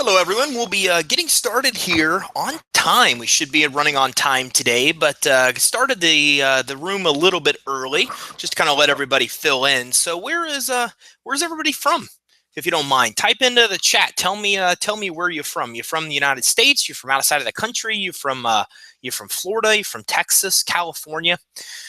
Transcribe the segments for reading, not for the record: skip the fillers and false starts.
Hello, everyone. We'll be getting started here on time. We should be running on time today, but started the room a little bit early, just to kind of let everybody fill in. So, where's everybody from? If you don't mind, type into the chat. Tell me where you're from. You're from the United States. You're from outside of the country. You're from Florida. You're from Texas, California.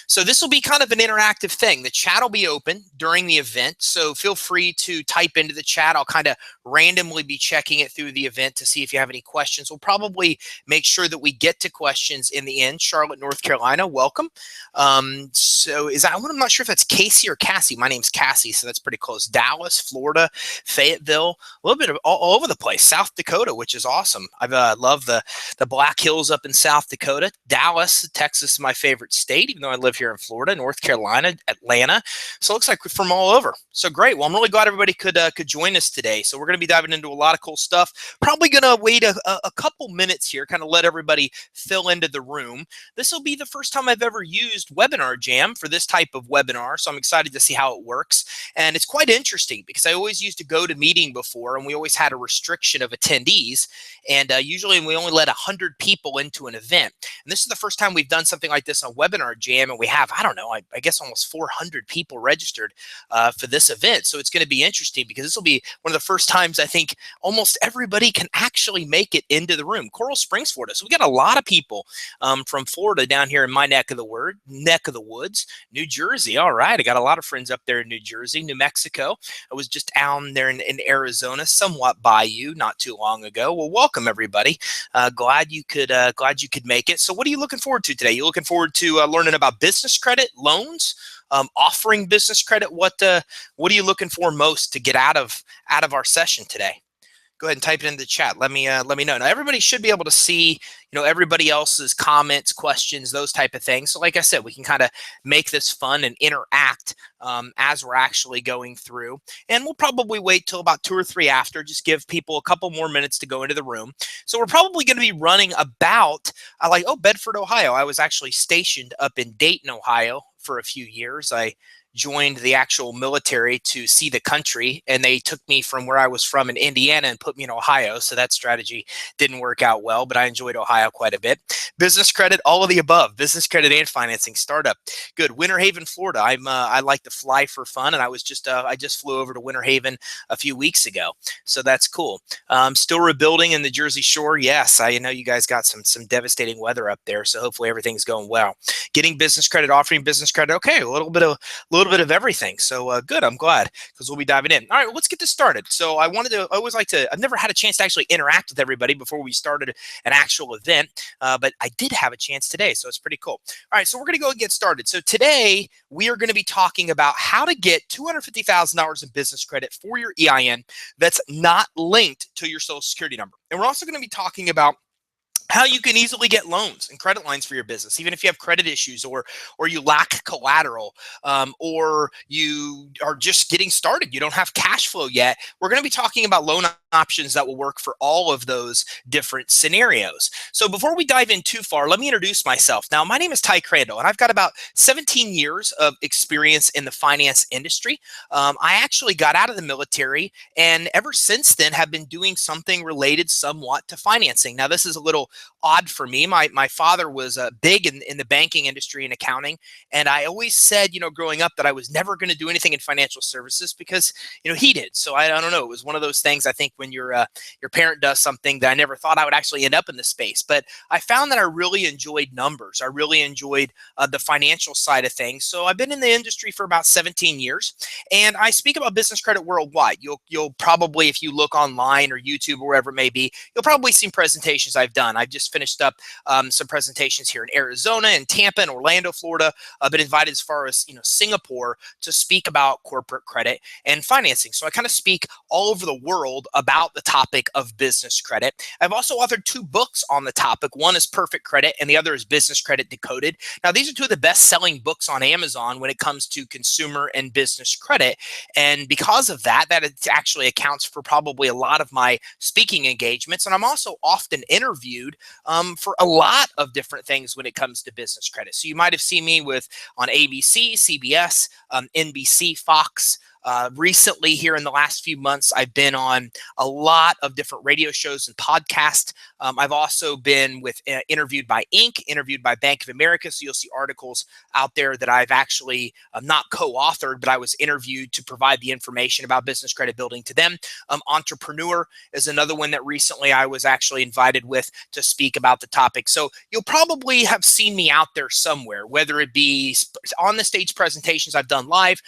So this will be kind of an interactive thing. The chat will be open during the event, so feel free to type into the chat. I'll kind of randomly be checking it through the event to see if you have any questions. We'll probably make sure that we get to questions in the end. Charlotte, North Carolina, welcome. I'm not sure if that's Casey or Cassie. My name's Cassie, so that's pretty close. Dallas, Florida, Fayetteville, a little bit of all over the place. South Dakota, which is awesome. I love the Black Hills up in South Dakota. Dallas, Texas is my favorite state, even though I live here in Florida. North Carolina, Atlanta. So it looks like we're from all over. So great. Well, I'm really glad everybody could join us today. So we're going to be diving into a lot of cool stuff. Probably going to wait a couple minutes here, kind of let everybody fill into the room. This will be the first time I've ever used Webinar Jam for this type of webinar. So I'm excited to see how it works. And it's quite interesting because I always used to go to meeting before, and we always had a restriction of attendees. And usually we only let 100 people into an event. And this is the first time we've done something like this on Webinar Jam, and we have, I don't know, I guess almost 400 people registered for this event. So it's going to be interesting because this will be one of the first times I think almost everybody can actually make it into the room. Coral Springs, Florida. So we got a lot of people from Florida down here in my neck of the woods. New Jersey. All right. I got a lot of friends up there in New Jersey. New Mexico. I was just down there in Arizona, somewhat by you not too long ago. Well, welcome everybody. Glad you could make it. So what are you looking forward to today? You looking forward to learning about business credit, loans, offering business credit? What are you looking for most to get out of our session today? Go ahead and type it in the chat. Let me know. Now everybody should be able to see, everybody else's comments, questions, those type of things. So like I said, we can kind of make this fun and interact as we're actually going through. And we'll probably wait till about 2 or 3 after, just give people a couple more minutes to go into the room. So we're probably going to be running about Bedford, Ohio. I was actually stationed up in Dayton, Ohio for a few years. I joined the actual military to see the country, and they took me from where I was from in Indiana and put me in Ohio. So that strategy didn't work out well, but I enjoyed Ohio quite a bit. Business credit, all of the above, business credit and financing, startup. Good. Winter Haven, Florida. I like to fly for fun, and I just flew over to Winter Haven a few weeks ago. So that's cool. Still rebuilding in the Jersey Shore. Yes, I know you guys got some devastating weather up there, so hopefully everything's going well. Getting business credit, offering business credit. Okay, a little bit of everything. So good. I'm glad, because we'll be diving in. All right, well, let's get this started. So I've never had a chance to actually interact with everybody before we started an actual event, but I did have a chance today. So it's pretty cool. All right, so we're going to go and get started. So today we are going to be talking about how to get $250,000 in business credit for your EIN that's not linked to your Social Security number. And we're also going to be talking about how you can easily get loans and credit lines for your business, even if you have credit issues or you lack collateral, or you are just getting started. You don't have cash flow yet. We're going to be talking about loan options that will work for all of those different scenarios. So before we dive in too far, let me introduce myself. Now, my name is Ty Crandall, and I've got about 17 years of experience in the finance industry. I actually got out of the military, and ever since then have been doing something related somewhat to financing. Now, this is a little odd for me. My father was big in the banking industry and accounting, and I always said, growing up, that I was never going to do anything in financial services because he did. So I don't know. It was one of those things. I think when your parent does something, that I never thought I would actually end up in this space. But I found that I really enjoyed numbers. I really enjoyed the financial side of things. So I've been in the industry for about 17 years, and I speak about business credit worldwide. You'll probably, if you look online or YouTube or wherever it may be, you'll probably see presentations I've done. I've just finished up some presentations here in Arizona and Tampa and Orlando, Florida. I've been invited as far as Singapore to speak about corporate credit and financing. So I kind of speak all over the world about the topic of business credit. I've also authored 2 books on the topic. One is Perfect Credit, and the other is Business Credit Decoded. Now, these are 2 of the best-selling books on Amazon when it comes to consumer and business credit. And because of that it actually accounts for probably a lot of my speaking engagements. And I'm also often interviewed for a lot of different things when it comes to business credit. So you might have seen me on ABC, CBS, NBC, Fox, Recently, here in the last few months, I've been on a lot of different radio shows and podcasts. I've also been interviewed by Inc., interviewed by Bank of America. So you'll see articles out there that I've actually not co-authored, but I was interviewed to provide the information about business credit building to them. Entrepreneur is another one that recently I was actually invited with to speak about the topic. So you'll probably have seen me out there somewhere, whether it be on the stage presentations I've done live,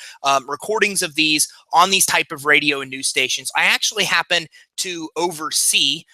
recordings of these on these type of radio and news stations. I actually happen to oversee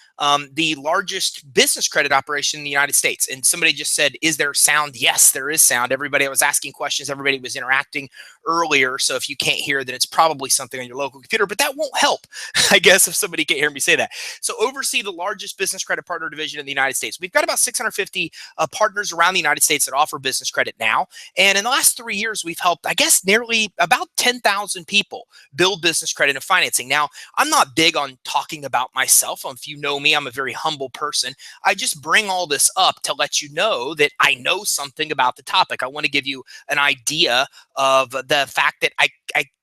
the largest business credit operation in the United States. And somebody just said, is there sound? Yes, there is sound. Everybody, I was asking questions. Everybody was interacting earlier. So if you can't hear, then it's probably something on your local computer, but that won't help, I guess, if somebody can't hear me say that. So oversee the largest business credit partner division in the United States. We've got about 650 partners around the United States that offer business credit now. And in the last 3 years, we've helped, I guess, nearly about 10,000 people build business credit and financing. Now, I'm not big on talking about myself. If you know me, I'm a very humble person. I just bring all this up to let you know that I know something about the topic. I want to give you an idea of the fact that I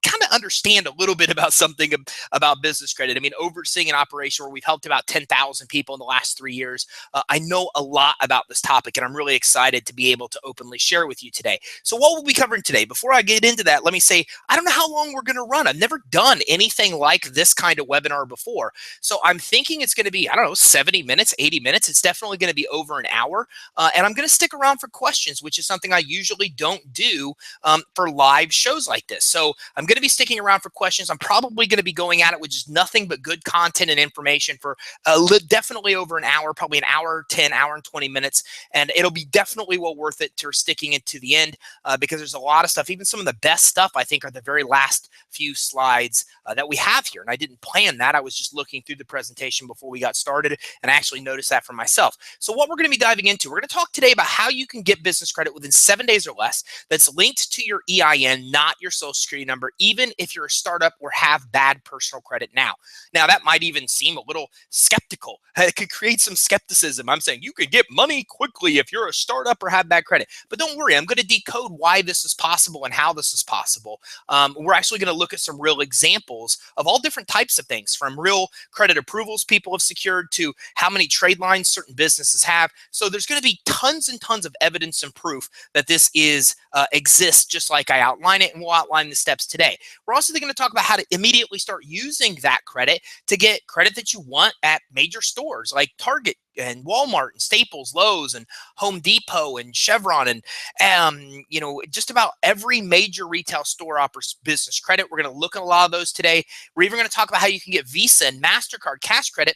kind of understand a little bit about something about business credit. I mean, overseeing an operation where we've helped about 10,000 people in the last 3 years, I know a lot about this topic, and I'm really excited to be able to openly share with you today. So what we'll be covering today, before I get into that, let me say, I don't know how long we're going to run. I've never done anything like this kind of webinar before. So I'm thinking it's going to be, I don't know, 70 minutes, 80 minutes. It's definitely going to be over an hour. And I'm going to stick around for questions, which is something I usually don't do for live shows like this. So I'm going to be sticking around for questions. I'm probably going to be going at it with just nothing but good content and information for definitely over an hour, probably an hour, 10, hour and 20 minutes. And it'll be definitely well worth it to sticking it to the end because there's a lot of stuff. Even some of the best stuff, I think, are the very last few slides that we have here. And I didn't plan that. I was just looking through the presentation before we got started, and I actually noticed that for myself. So what we're going to be diving into, we're going to talk today about how you can get business credit within 7 days or less that's linked to your EIN, not your social security number, even if you're a startup or have bad personal credit now. Now, that might even seem a little skeptical. It could create some skepticism. I'm saying you could get money quickly if you're a startup or have bad credit. But don't worry, I'm going to decode why this is possible and how this is possible. We're actually going to look at some real examples of all different types of things, from real credit approvals people have secured to how many trade lines certain businesses have. So there's going to be tons and tons of evidence and proof that this exists just like I outline it, and we'll outline the steps today. We're also going to talk about how to immediately start using that credit to get credit that you want at major stores like Target and Walmart and Staples, Lowe's and Home Depot and Chevron and just about every major retail store offers business credit. We're going to look at a lot of those today. We're even going to talk about how you can get Visa and MasterCard cash credit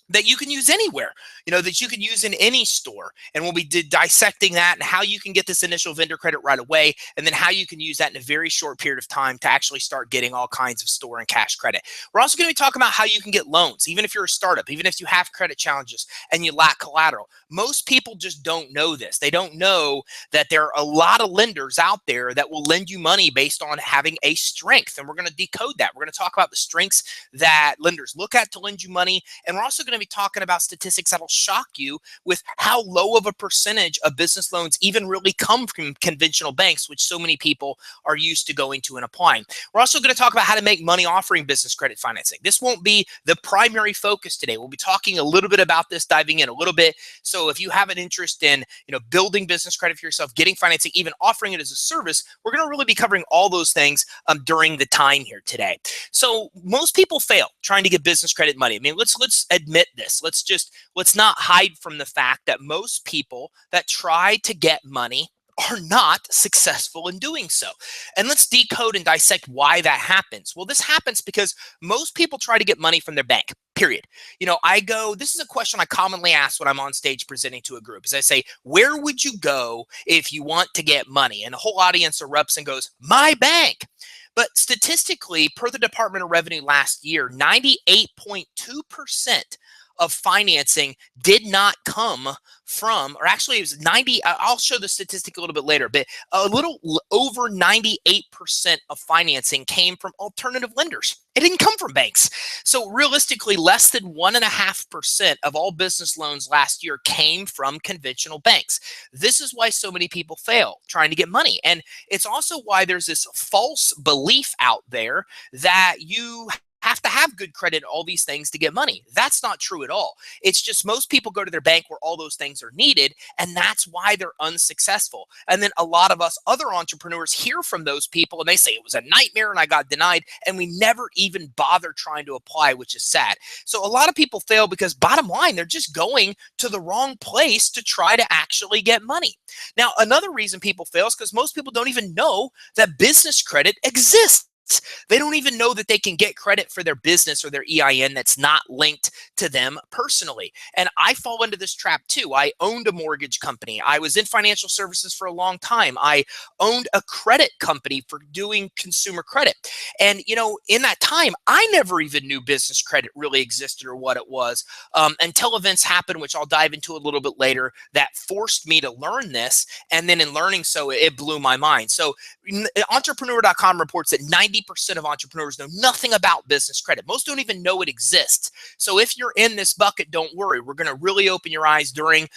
that you can use anywhere, that you can use in any store. And we'll be dissecting that and how you can get this initial vendor credit right away, and then how you can use that in a very short period of time to actually start getting all kinds of store and cash credit. We're also going to be talking about how you can get loans, even if you're a startup, even if you have credit challenges and you lack collateral. Most people just don't know this. They don't know that there are a lot of lenders out there that will lend you money based on having a strength. And we're going to decode that. We're going to talk about the strengths that lenders look at to lend you money. And we're also going to be talking about statistics that'll shock you with how low of a percentage of business loans even really come from conventional banks, which so many people are used to going to and applying. We're also going to talk about how to make money offering business credit financing. This won't be the primary focus today. We'll be talking a little bit about this, diving in a little bit. So if you have an interest in, building business credit for yourself, getting financing, even offering it as a service, we're going to really be covering all those things during the time here today. So most people fail trying to get business credit money. I mean, let's admit this. Let's not hide from the fact that most people that try to get money are not successful in doing so. And let's decode and dissect why that happens. Well, this happens because most people try to get money from their bank, period. This is a question I commonly ask when I'm on stage presenting to a group, is I say, where would you go if you want to get money? And the whole audience erupts and goes, my bank. But statistically, per the Department of Revenue last year, 98.2% of financing did not come from, or actually it was 90, I'll show the statistic a little bit later, but a little over 98% of financing came from alternative lenders. It didn't come from banks. So realistically, less than 1.5% of all business loans last year came from conventional banks. This is why so many people fail trying to get money. And it's also why there's this false belief out there that you have to have good credit, all these things to get money. That's not true at all. It's just most people go to their bank where all those things are needed, and that's why they're unsuccessful. And then a lot of us other entrepreneurs hear from those people and they say it was a nightmare and I got denied, and we never even bother trying to apply, which is sad. So a lot of people fail because bottom line, they're just going to the wrong place to try to actually get money. Now, another reason people fail is because most people don't even know that business credit exists. They don't even know that they can get credit for their business or their EIN that's not linked to them personally. And I fall into this trap too. I owned a mortgage company. I was in financial services for a long time. I owned a credit company for doing consumer credit. And, in that time, I never even knew business credit really existed or what it was until events happened, which I'll dive into a little bit later, that forced me to learn this. And then in learning so, it blew my mind. So entrepreneur.com reports that 90% of entrepreneurs know nothing about business credit. Most don't even know it exists. So if you're in this bucket, don't worry. We're going to really open your eyes during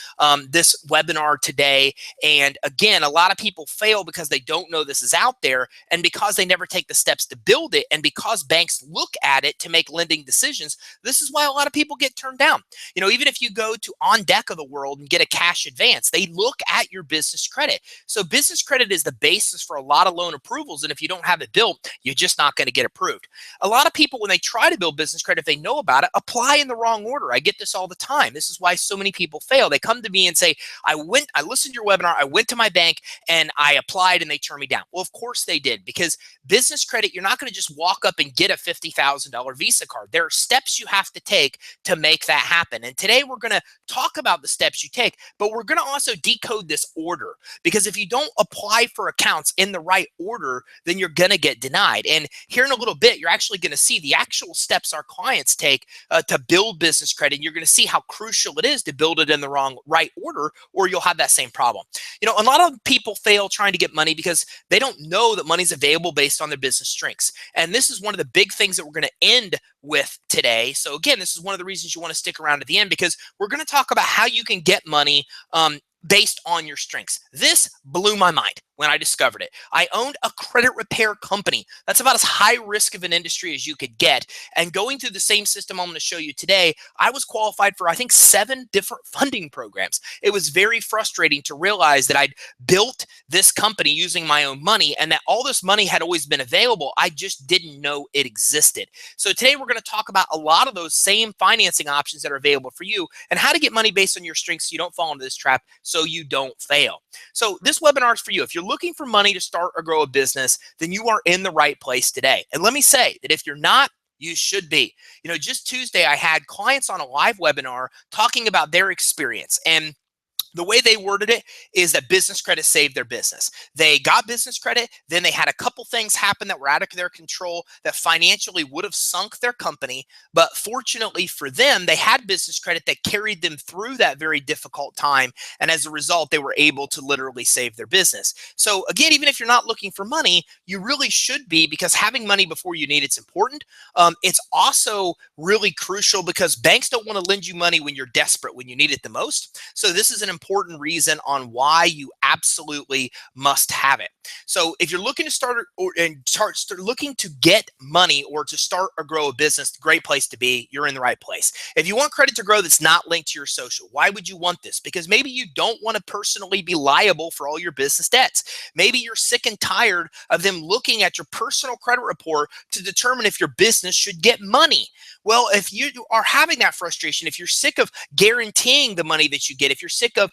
this webinar today. And again, a lot of people fail because they don't know this is out there, and because they never take the steps to build it, and because banks look at it to make lending decisions. This is why a lot of people get turned down. Even if you go to On Deck of the world and get a cash advance, they look at your business credit. So business credit is the basis for a lot of loan approvals. And if you don't have it built, you're just not going to get approved. A lot of people, when they try to build business credit, if they know about it, apply in the wrong order. I get this all the time. This is why so many people fail. They come to me and say, I listened to your webinar, I went to my bank and I applied and they turned me down. Well, of course they did, because business credit, you're not going to just walk up and get a $50,000 Visa card. There are steps you have to take to make that happen. And today we're going to talk about the steps you take, but we're going to also decode this order, because if you don't apply for accounts in the right order, then you're going to get denied. And here in a little bit, you're actually going to see the actual steps our clients take to build business credit. And you're going to see how crucial it is to build it in the right order, or you'll have that same problem. A lot of people fail trying to get money because they don't know that money's available based on their business strengths. And this is one of the big things that we're going to end with today. So again, this is one of the reasons you want to stick around at the end, because we're going to talk about how you can get money based on your strengths. This blew my mind when I discovered it. I owned a credit repair company. That's about as high risk of an industry as you could get. And going through the same system I'm going to show you today, I was qualified for, I think, 7 different funding programs. It was very frustrating to realize that I'd built this company using my own money, and that all this money had always been available. I just didn't know it existed. So today we're going to talk about a lot of those same financing options that are available for you, and how to get money based on your strengths so you don't fall into this trap, so you don't fail. So this webinar is for you. If you're looking for money to start or grow a business, then you are in the right place today. And let me say that if you're not, you should be. Just Tuesday, I had clients on a live webinar talking about their experience. And the way they worded it is that business credit saved their business. They got business credit, then they had a couple things happen that were out of their control that financially would have sunk their company. But fortunately for them, they had business credit that carried them through that very difficult time. And as a result, they were able to literally save their business. So again, even if you're not looking for money, you really should be, because having money before you need it's important. It's also really crucial because banks don't want to lend you money when you're desperate, when you need it the most. So this is an important reason on why you absolutely must have it. So if you're looking to start looking to get money or to start or grow a business, great place to be. You're in the right place. If you want credit to grow that's not linked to your social, why would you want this? Because maybe you don't want to personally be liable for all your business debts. Maybe you're sick and tired of them looking at your personal credit report to determine if your business should get money. Well, if you are having that frustration, if you're sick of guaranteeing the money that you get, if you're sick of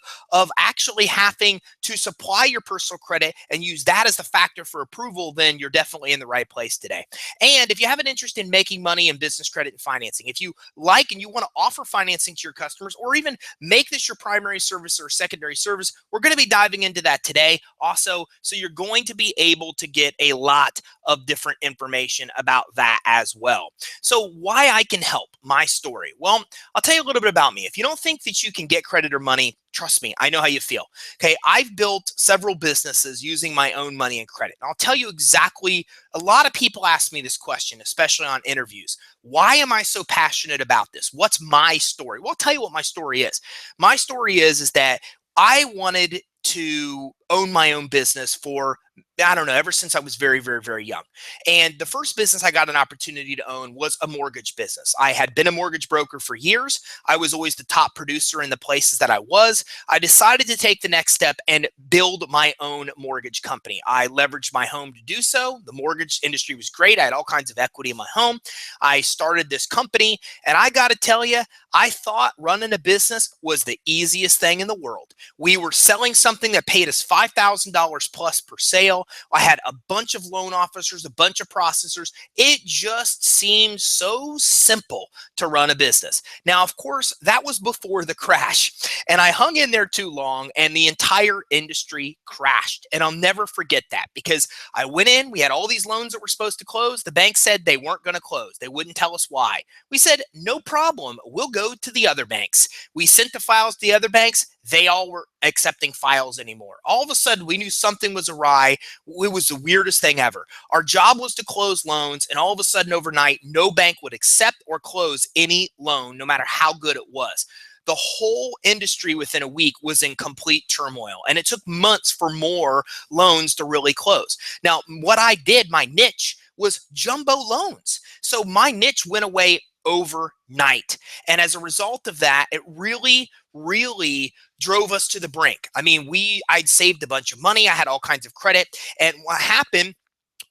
actually having to supply your personal credit and use that as the factor for approval, then you're definitely in the right place today. And if you have an interest in making money in business credit and financing, if you like and you want to offer financing to your customers, or even make this your primary service or secondary service, we're going to be diving into that today also. So you're going to be able to get a lot of different information about that as well. So why I can help, my story. Well, I'll tell you a little bit about me. If you don't think that you can get credit or money, trust me, I know how you feel. Okay, I've built several businesses using my own money and credit. And I'll tell you exactly, a lot of people ask me this question, especially on interviews. Why am I so passionate about this? What's my story? Well, I'll tell you what my story is. My story is that I wanted to own my own business for, I don't know, ever since I was very, very, very young. And the first business I got an opportunity to own was a mortgage business. I had been a mortgage broker for years. I was always the top producer in the places that I was. I decided to take the next step and build my own mortgage company. I leveraged my home to do so. The mortgage industry was great. I had all kinds of equity in my home. I started this company, and I got to tell you, I thought running a business was the easiest thing in the world. We were selling something that paid us $5,000 plus per sale. I had a bunch of loan officers, a bunch of processors. It just seemed so simple to run a business. Now, of course, that was before the crash, and I hung in there too long, and the entire industry crashed. And I'll never forget that, because I went in, we had all these loans that were supposed to close. The bank said they weren't going to close. They wouldn't tell us why. We said, no problem, we'll go to the other banks. We sent the files to the other banks. They all were accepting files anymore. All of a sudden, we knew something was awry. It was the weirdest thing ever. Our job was to close loans, and all of a sudden, overnight, no bank would accept or close any loan, no matter how good it was. The whole industry within a week was in complete turmoil, and it took months for more loans to really close. Now, what I did, my niche, was jumbo loans. So my niche went away overnight. And as a result of that, it really, really drove us to the brink. I mean, I'd saved a bunch of money. I had all kinds of credit. And what happened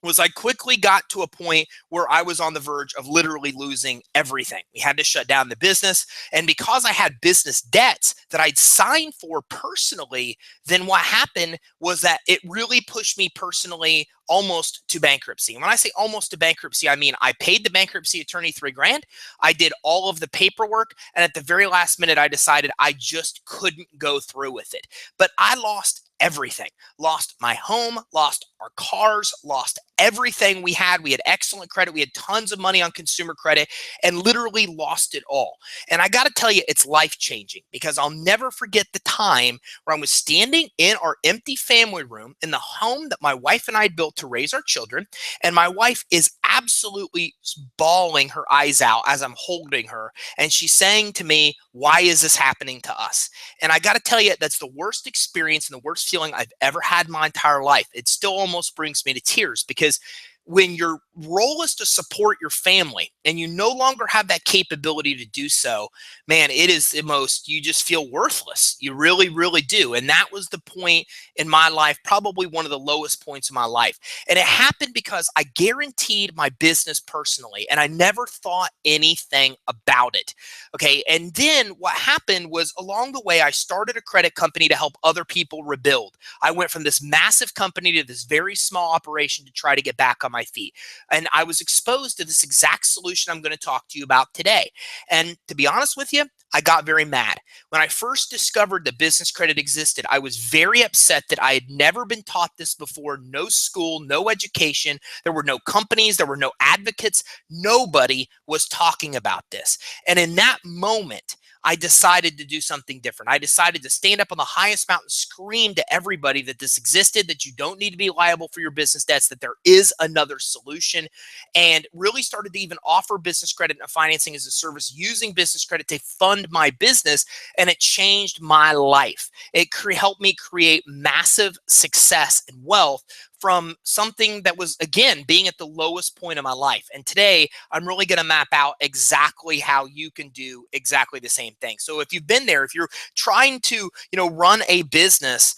was I quickly got to a point where I was on the verge of literally losing everything. We had to shut down the business. And because I had business debts that I'd signed for personally, then what happened was that it really pushed me personally almost to bankruptcy. And when I say almost to bankruptcy, I mean I paid the bankruptcy attorney $3,000. I did all of the paperwork. And at the very last minute, I decided I just couldn't go through with it. But I lost everything. Lost my home, lost our cars, lost everything we had. We had excellent credit. We had tons of money on consumer credit, and literally lost it all. And I got to tell you, it's life-changing, because I'll never forget the time where I was standing in our empty family room in the home that my wife and I had built to raise our children. And my wife is absolutely bawling her eyes out as I'm holding her. And she's saying to me, why is this happening to us? And I got to tell you, that's the worst experience and the worst feeling I've ever had in my entire life. It still almost brings me to tears, because when your role is to support your family and you no longer have that capability to do so, man, it is the most, you just feel worthless. You really, really do. And that was the point in my life, probably one of the lowest points in my life. And it happened because I guaranteed my business personally, and I never thought anything about it. Okay. And then what happened was, along the way, I started a credit company to help other people rebuild. I went from this massive company to this very small operation to try to get back on my feet. And I was exposed to this exact solution I'm going to talk to you about today. And to be honest with you, I got very mad. When I first discovered that business credit existed, I was very upset that I had never been taught this before. No school, no education. There were no companies. There were no advocates. Nobody was talking about this. And in that moment, I decided to do something different. I decided to stand up on the highest mountain, scream to everybody that this existed, that you don't need to be liable for your business debts, that there is another solution, and really started to even offer business credit and financing as a service, using business credit to fund my business. And it changed my life. It helped me create massive success and wealth from something that was, again, being at the lowest point of my life. And today, I'm really going to map out exactly how you can do exactly the same thing. So if you've been there, if you're trying to, run a business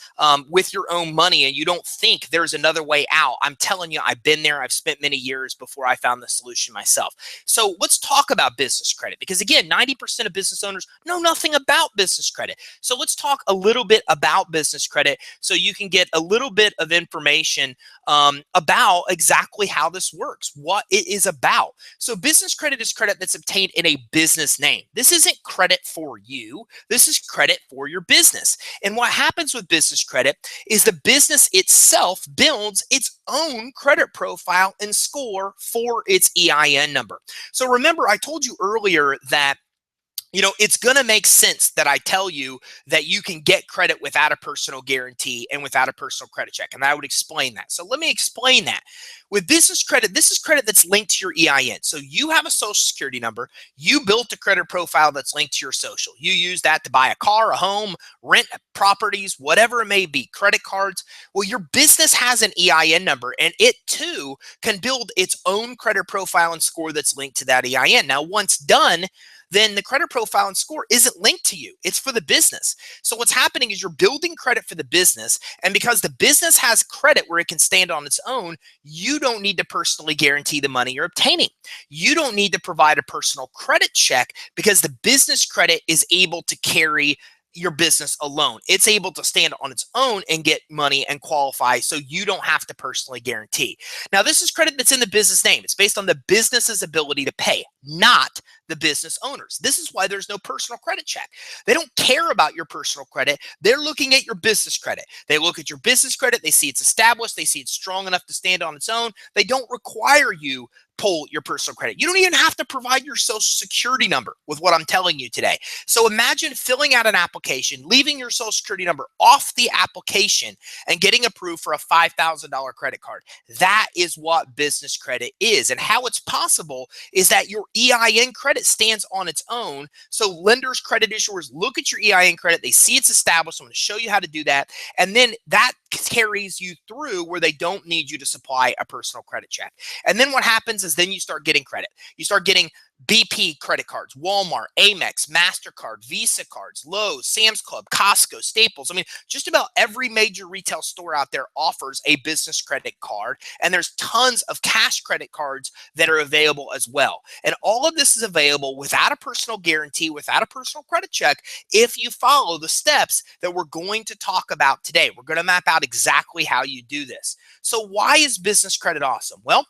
with your own money and you don't think there's another way out, I'm telling you, I've been there. I've spent many years before I found the solution myself. So let's talk about business credit, because again, 90% of business owners know nothing about business credit. So let's talk a little bit about business credit so you can get a little bit of information about exactly how this works, what it is about. So business credit is credit that's obtained in a business name. This isn't credit for you. This is credit for your business. And what happens with business credit is the business itself builds its own credit profile and score for its EIN number. So remember, I told you earlier that it's going to make sense that I tell you that you can get credit without a personal guarantee and without a personal credit check. And I would explain that. So let me explain that. With business credit, this is credit that's linked to your EIN. So you have a social security number. You built a credit profile that's linked to your social. You use that to buy a car, a home, rent properties, whatever it may be, credit cards. Well, your business has an EIN number, and it too can build its own credit profile and score that's linked to that EIN. Now, once done, then the credit profile and score isn't linked to you. It's for the business. So what's happening is you're building credit for the business. And because the business has credit where it can stand on its own, you don't need to personally guarantee the money you're obtaining. You don't need to provide a personal credit check because the business credit is able to carry your business alone. It's able to stand on its own and get money and qualify, so you don't have to personally guarantee. Now, this is credit that's in the business name. It's based on the business's ability to pay, not the business owners. This is why there's no personal credit check. They don't care about your personal credit. They're looking at your business credit. They look at your business credit. They see it's established. They see it's strong enough to stand on its own. They don't require you pull your personal credit. You don't even have to provide your social security number with what I'm telling you today. So imagine filling out an application, leaving your social security number off the application and getting approved for a $5,000 credit card. That is what business credit is. And how it's possible is that your EIN credit stands on its own. So lenders, credit issuers look at your EIN credit. They see it's established. I'm going to show you how to do that. And then that carries you through where they don't need you to supply a personal credit check. And then what happens is then you start getting credit. You start getting BP credit cards, Walmart, Amex, MasterCard, Visa cards, Lowe's, Sam's Club, Costco, Staples. I mean, just about every major retail store out there offers a business credit card, and there's tons of cash credit cards that are available as well. And all of this is available without a personal guarantee, without a personal credit check, if you follow the steps that we're going to talk about today. We're going to map out exactly how you do this. So why is business credit awesome? Well,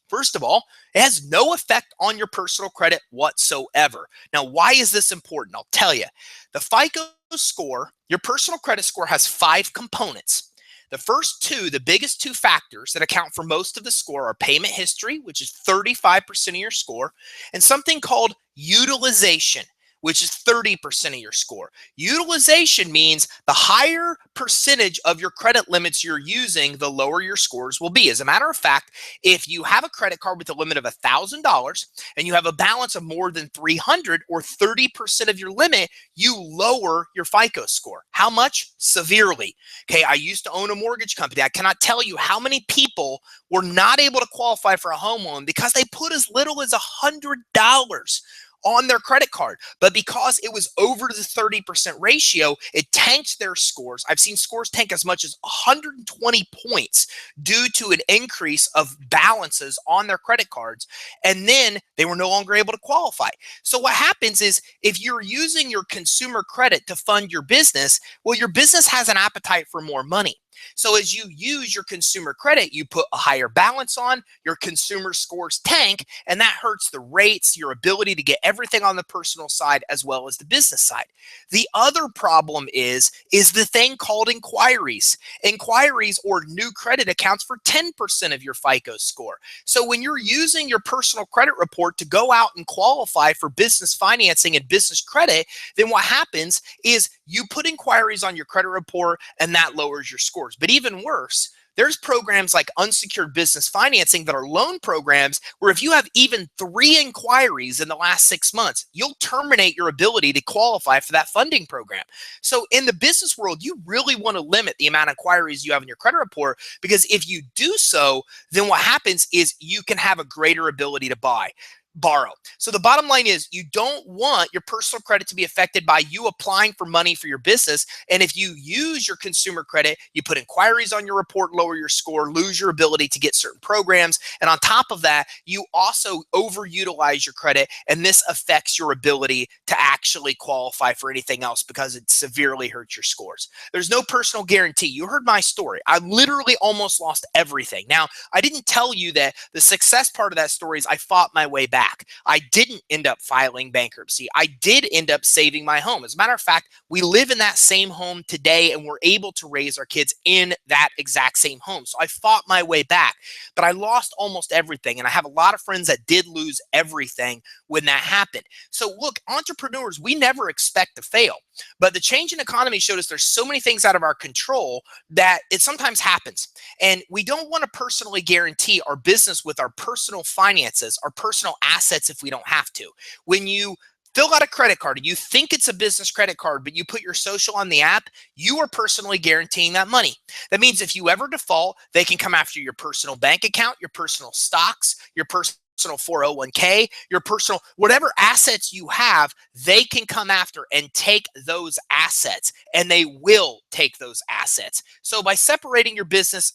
first of all, it has no effect on your personal credit whatsoever. Now, why is this important? I'll tell you. The FICO score, your personal credit score, has 5 components. The first two, the biggest 2 factors that account for most of the score, are payment history, which is 35% of your score, and something called utilization, which is 30% of your score. Utilization means the higher percentage of your credit limits you're using, the lower your scores will be. As a matter of fact, if you have a credit card with a limit of $1,000 and you have a balance of more than $300, or 30% of your limit, you lower your FICO score. How much? Severely. Okay, I used to own a mortgage company. I cannot tell you how many people were not able to qualify for a home loan because they put as little as $100 on their credit card. But because it was over the 30% ratio, it tanked their scores. I've seen scores tank as much as 120 points due to an increase of balances on their credit cards. And then they were no longer able to qualify. So what happens is, if you're using your consumer credit to fund your business, well, your business has an appetite for more money. So as you use your consumer credit, you put a higher balance on, your consumer scores tank, and that hurts the rates, your ability to get everything on the personal side as well as the business side. The other problem is the thing called inquiries. Inquiries, or new credit, accounts for 10% of your FICO score. So when you're using your personal credit report to go out and qualify for business financing and business credit, then what happens is you put inquiries on your credit report and that lowers your scores. But even worse, there's programs like unsecured business financing that are loan programs where if you have even 3 inquiries in the last 6 months, you'll terminate your ability to qualify for that funding program. So in the business world, you really want to limit the amount of inquiries you have in your credit report, because if you do so, then what happens is you can have a greater ability to buy. borrow. So the bottom line is you don't want your personal credit to be affected by you applying for money for your business. And if you use your consumer credit, you put inquiries on your report, lower your score, lose your ability to get certain programs. And on top of that, you also overutilize your credit. And this affects your ability to actually qualify for anything else because it severely hurts your scores. There's no personal guarantee. You heard my story. I literally almost lost everything. Now, I didn't tell you that the success part of that story is I fought my way back. I didn't end up filing bankruptcy. I did end up saving my home. As a matter of fact, we live in that same home today and we're able to raise our kids in that exact same home. So I fought my way back, but I lost almost everything. And I have a lot of friends that did lose everything when that happened. So look, entrepreneurs, we never expect to fail, but the change in economy showed us there's so many things out of our control that it sometimes happens. And we don't want to personally guarantee our business with our personal finances, our personal assets if we don't have to. When you fill out a credit card and you think it's a business credit card, but you put your social on the app, you are personally guaranteeing that money. That means if you ever default, they can come after your personal bank account, your personal stocks, your personal 401k, your personal, whatever assets you have, they can come after and take those assets, and they will take those assets. So by separating your business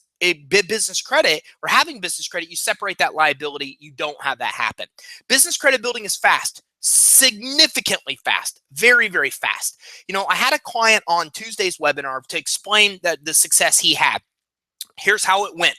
credit or having business credit, you separate that liability. You don't have that happen. Business credit building is fast, significantly fast, very, very fast. You know, I had a client on Tuesday's webinar to explain the success he had. Here's how it went.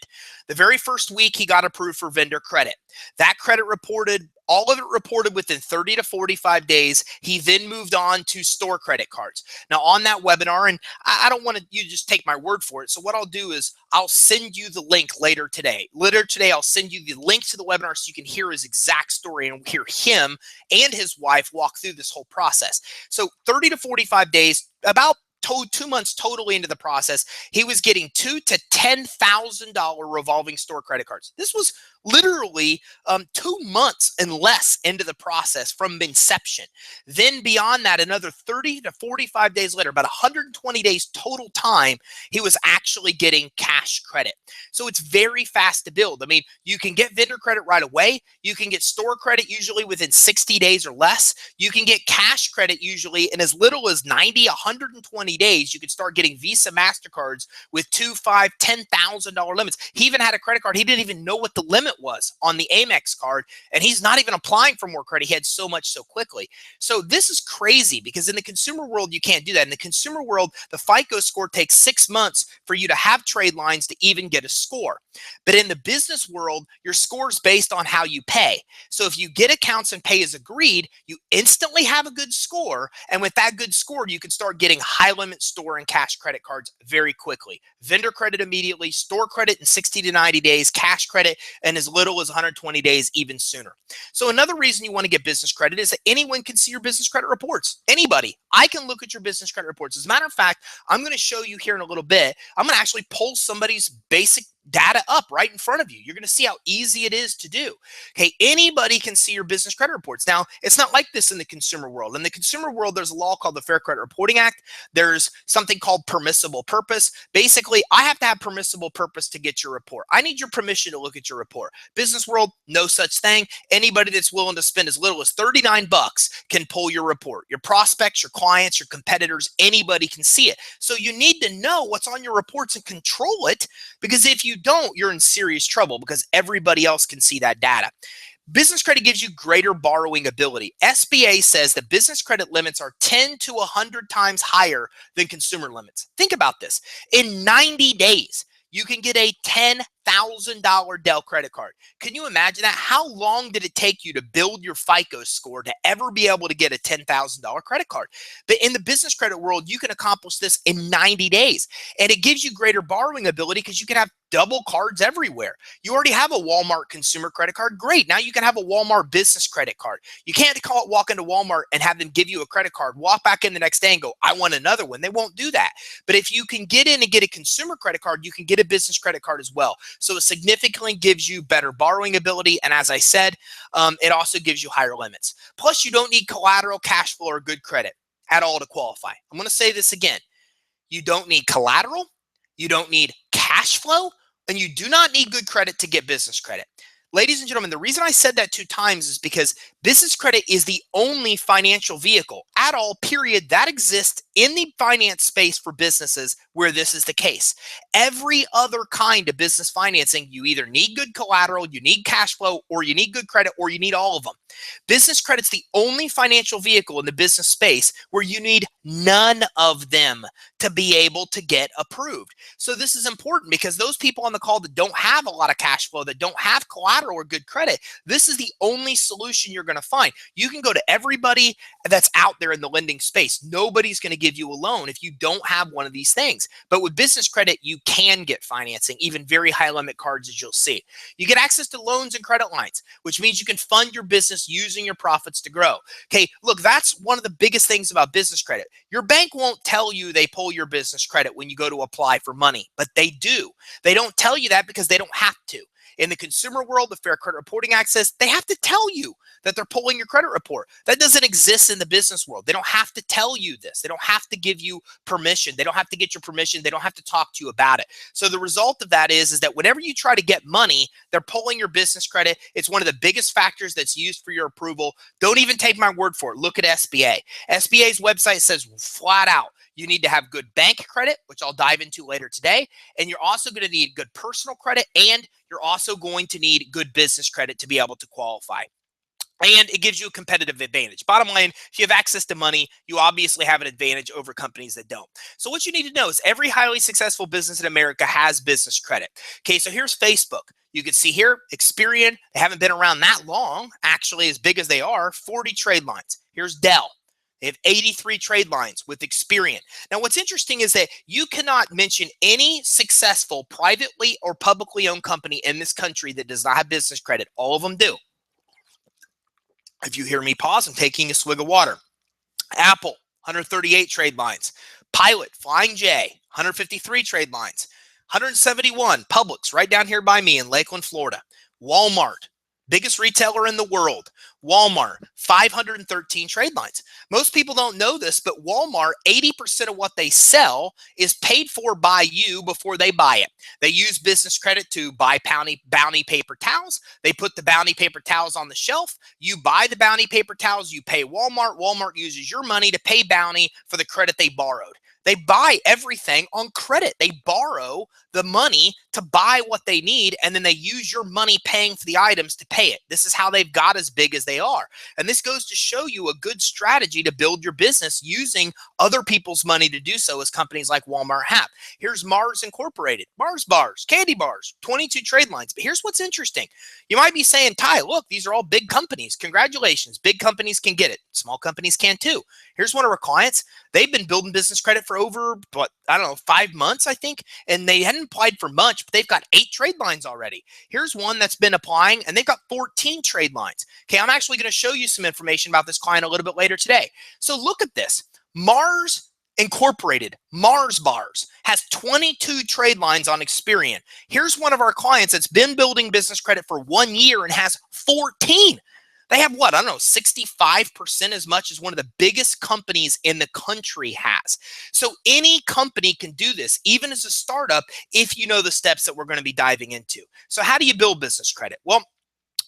The very first week, he got approved for vendor credit. That credit reported, all of it reported within 30 to 45 days. He then moved on to store credit cards. Now, on that webinar, and I don't want you to just take my word for it. So what I'll do is I'll send you the link later today. Later today, I'll send you the link to the webinar so you can hear his exact story and hear him and his wife walk through this whole process. So 30 to 45 days, about 2 months totally into the process, he was getting $2,000 to $10,000 revolving store credit cards. This was literally 2 months and less into the process from inception. Then beyond that, another 30 to 45 days later, about 120 days total time, he was actually getting cash credit. So it's very fast to build. I mean, you can get vendor credit right away. You can get store credit usually within 60 days or less. You can get cash credit usually in as little as 90, 120 days. You can start getting Visa, MasterCards with $2,000, $5,000, $10,000 limits. He even had a credit card. He didn't even know what the limit was on the Amex card, and he's not even applying for more credit. He had so much so quickly. So this is crazy because in the consumer world, you can't do that. In the consumer world, the FICO score takes 6 months for you to have trade lines to even get a score. But in the business world, your score is based on how you pay. So if you get accounts and pay as agreed, you instantly have a good score. And with that good score, you can start getting high limit store and cash credit cards very quickly. Vendor credit immediately, store credit in 60 to 90 days, cash credit in as little as 120 days, even sooner. So another reason you want to get business credit is that anyone can see your business credit reports. Anybody. I can look at your business credit reports. As a matter of fact, I'm going to show you here in a little bit. I'm going to actually pull somebody's basic data up right in front of you. You're going to see how easy it is to do. Okay, anybody can see your business credit reports. Now, it's not like this in the consumer world. In the consumer world, there's a law called the Fair Credit Reporting Act. There's something called permissible purpose. Basically, I have to have permissible purpose to get your report. I need your permission to look at your report. Business world, no such thing. Anybody that's willing to spend as little as 39 bucks can pull your report. Your prospects, your clients, your competitors, anybody can see it. So you need to know what's on your reports and control it, because if you don't, you're in serious trouble because everybody else can see that data. Business credit gives you greater borrowing ability. SBA says that business credit limits are 10 to 100 times higher than consumer limits. Think about this. In 90 days, you can get a $10,000 Dell credit card. Can you imagine that? How long did it take you to build your FICO score to ever be able to get a $10,000 credit card? But in the business credit world, you can accomplish this in 90 days. And it gives you greater borrowing ability because you can have double cards everywhere. You already have a Walmart consumer credit card. Great. Now you can have a Walmart business credit card. You can't walk into Walmart and have them give you a credit card, walk back in the next day and go, I want another one. They won't do that. But if you can get in and get a consumer credit card, you can get a business credit card as well. So it significantly gives you better borrowing ability. And as I said, it also gives you higher limits. Plus, you don't need collateral, cash flow, or good credit at all to qualify. I'm going to say this again. You don't need collateral. You don't need cash flow. And you do not need good credit to get business credit. Ladies and gentlemen, the reason I said that 2 times is because business credit is the only financial vehicle at all, period, that exists in the finance space for businesses where this is the case. Every other kind of business financing, you either need good collateral, you need cash flow, or you need good credit, or you need all of them. Business credit's the only financial vehicle in the business space where you need none of them to be able to get approved. So this is important because those people on the call that don't have a lot of cash flow, that don't have collateral or good credit, this is the only solution you're going to find. You can go to everybody that's out there in the lending space. Nobody's going to give you a loan if you don't have one of these things. But with business credit, you can get financing, even very high limit cards, as you'll see. You get access to loans and credit lines, which means you can fund your business using your profits to grow. Okay, look, that's one of the biggest things about business credit. Your bank won't tell you they pull your business credit when you go to apply for money, but they do. They don't tell you that because they don't have to. In the consumer world, the Fair Credit Reporting Act says they have to tell you that they're pulling your credit report. That doesn't exist in the business world. They don't have to tell you this. They don't have to give you permission. They don't have to get your permission. They don't have to talk to you about it. So the result of that is that whenever you try to get money, they're pulling your business credit. It's one of the biggest factors that's used for your approval. Don't even take my word for it. Look at SBA. SBA's website says flat out, you need to have good bank credit, which I'll dive into later today. And you're also going to need good personal credit, and you're also going to need good business credit to be able to qualify. And it gives you a competitive advantage. Bottom line, if you have access to money, you obviously have an advantage over companies that don't. So what you need to know is every highly successful business in America has business credit. Okay, so here's Facebook. You can see here, Experian, they haven't been around that long, actually as big as they are, 40 trade lines. Here's Dell. They have 83 trade lines with Experian. Now, what's interesting is that you cannot mention any successful privately or publicly owned company in this country that does not have business credit. All of them do. If you hear me pause, I'm taking a swig of water. Apple, 138 trade lines. Pilot, Flying J, 153 trade lines. 171, Publix, right down here by me in Lakeland, Florida. Walmart, biggest retailer in the world. Walmart, 513 trade lines. Most people don't know this, but Walmart, 80% of what they sell is paid for by you before they buy it. They use business credit to buy Bounty paper towels. They put the Bounty paper towels on the shelf. You buy the Bounty paper towels. You pay Walmart. Walmart uses your money to pay Bounty for the credit they borrowed. They buy everything on credit. They borrow the money to buy what they need, and then they use your money paying for the items to pay it. This is how they've got as big as they are. And this goes to show you a good strategy to build your business using other people's money to do so, as companies like Walmart have. Here's Mars Incorporated. Mars bars, candy bars, 22 trade lines. But here's what's interesting. You might be saying, Ty, look, these are all big companies. Congratulations. Big companies can get it. Small companies can too. Here's one of our clients. They've been building business credit for over, 5 months, I think, and they hadn't applied for much, but they've got 8 trade lines already. Here's one that's been applying, and they've got 14 trade lines. Okay, I'm actually going to show you some information about this client a little bit later today. So look at this. Mars Incorporated, Mars Bars, has 22 trade lines on Experian. Here's one of our clients that's been building business credit for 1 year and has 14. They have 65% as much as one of the biggest companies in the country has. So any company can do this, even as a startup, if you know the steps that we're going to be diving into. So how do you build business credit? Well,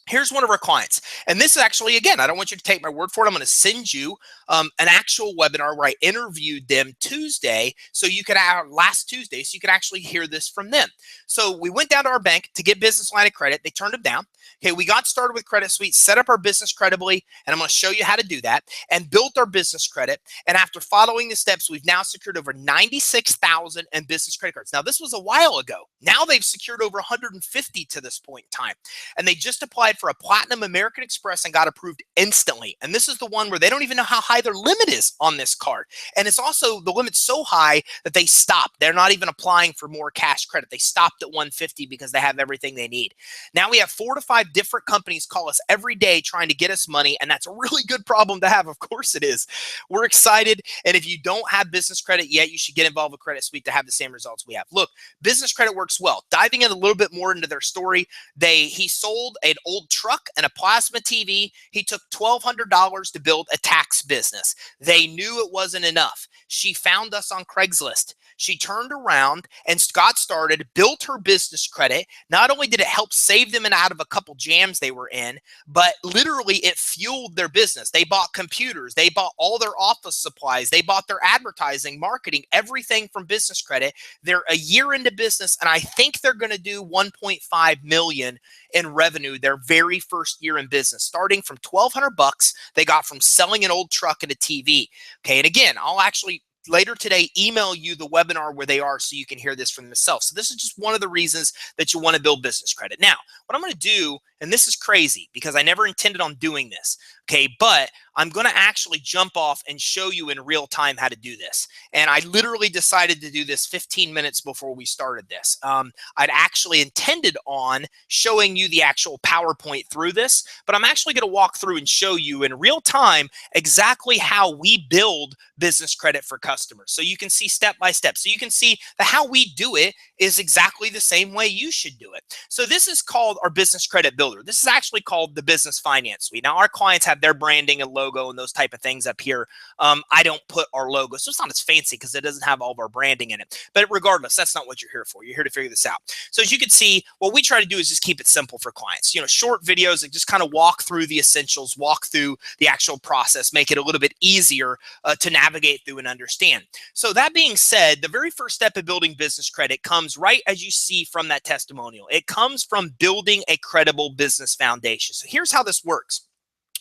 here's one of our clients. And this is actually, again, I don't want you to take my word for it. I'm going to send you an actual webinar where I interviewed them Tuesday. So you could last Tuesday, so you could actually hear this from them. So we went down to our bank to get business line of credit. They turned them down. Okay, we got started with Credit Suite, set up our business credibly, and I'm going to show you how to do that, and built our business credit. And after following the steps, we've now secured over 96,000 in business credit cards. Now, this was a while ago. Now they've secured over 150 to this point in time. And they just applied for a Platinum American Express and got approved instantly. And this is the one where they don't even know how high their limit is on this card. And it's also, the limit's so high that they stopped. They're not even applying for more cash credit. They stopped at 150 because they have everything they need. Now we have 4 to 5 different companies call us every day trying to get us money, and that's a really good problem to have. Of course it is. We're excited, and if you don't have business credit yet, you should get involved with Credit Suite to have the same results we have. Look, business credit works well. Diving in a little bit more into their story, he sold an old truck and a plasma TV. He took $1,200 to build a tax business. They knew it wasn't enough. She found us on Craigslist. She turned around and got started, built her business credit. Not only did it help save them out of a couple jams they were in, but literally it fueled their business. They bought computers, they bought all their office supplies, they bought their advertising, marketing, everything from business credit. They're a year into business, and I think they're going to do 1.5 million in revenue their very first year in business, starting from $1,200 they got from selling an old truck and a TV. Okay, and again, I'll actually later today email you the webinar where they are so you can hear this for themselves. So this is just one of the reasons that you want to build business credit. Now, what I'm going to do, and this is crazy because I never intended on doing this, okay, but I'm going to actually jump off and show you in real time how to do this. And I literally decided to do this 15 minutes before we started this. I'd actually intended on showing you the actual PowerPoint through this, but I'm actually going to walk through and show you in real time exactly how we build business credit for customers. So you can see step by step. So you can see that how we do it is exactly the same way you should do it. So this is called our business credit builder. This is actually called the Business Finance Suite. Now, our clients have their branding and logo and those type of things up here. I don't put our logo, so it's not as fancy because it doesn't have all of our branding in it. But regardless, that's not what you're here for. You're here to figure this out. So as you can see, what we try to do is just keep it simple for clients. You know, short videos that just kind of walk through the essentials, walk through the actual process, make it a little bit easier to navigate through and understand. So that being said, the very first step of building business credit comes right as you see from that testimonial. It comes from building a credible business foundation. So here's how this works.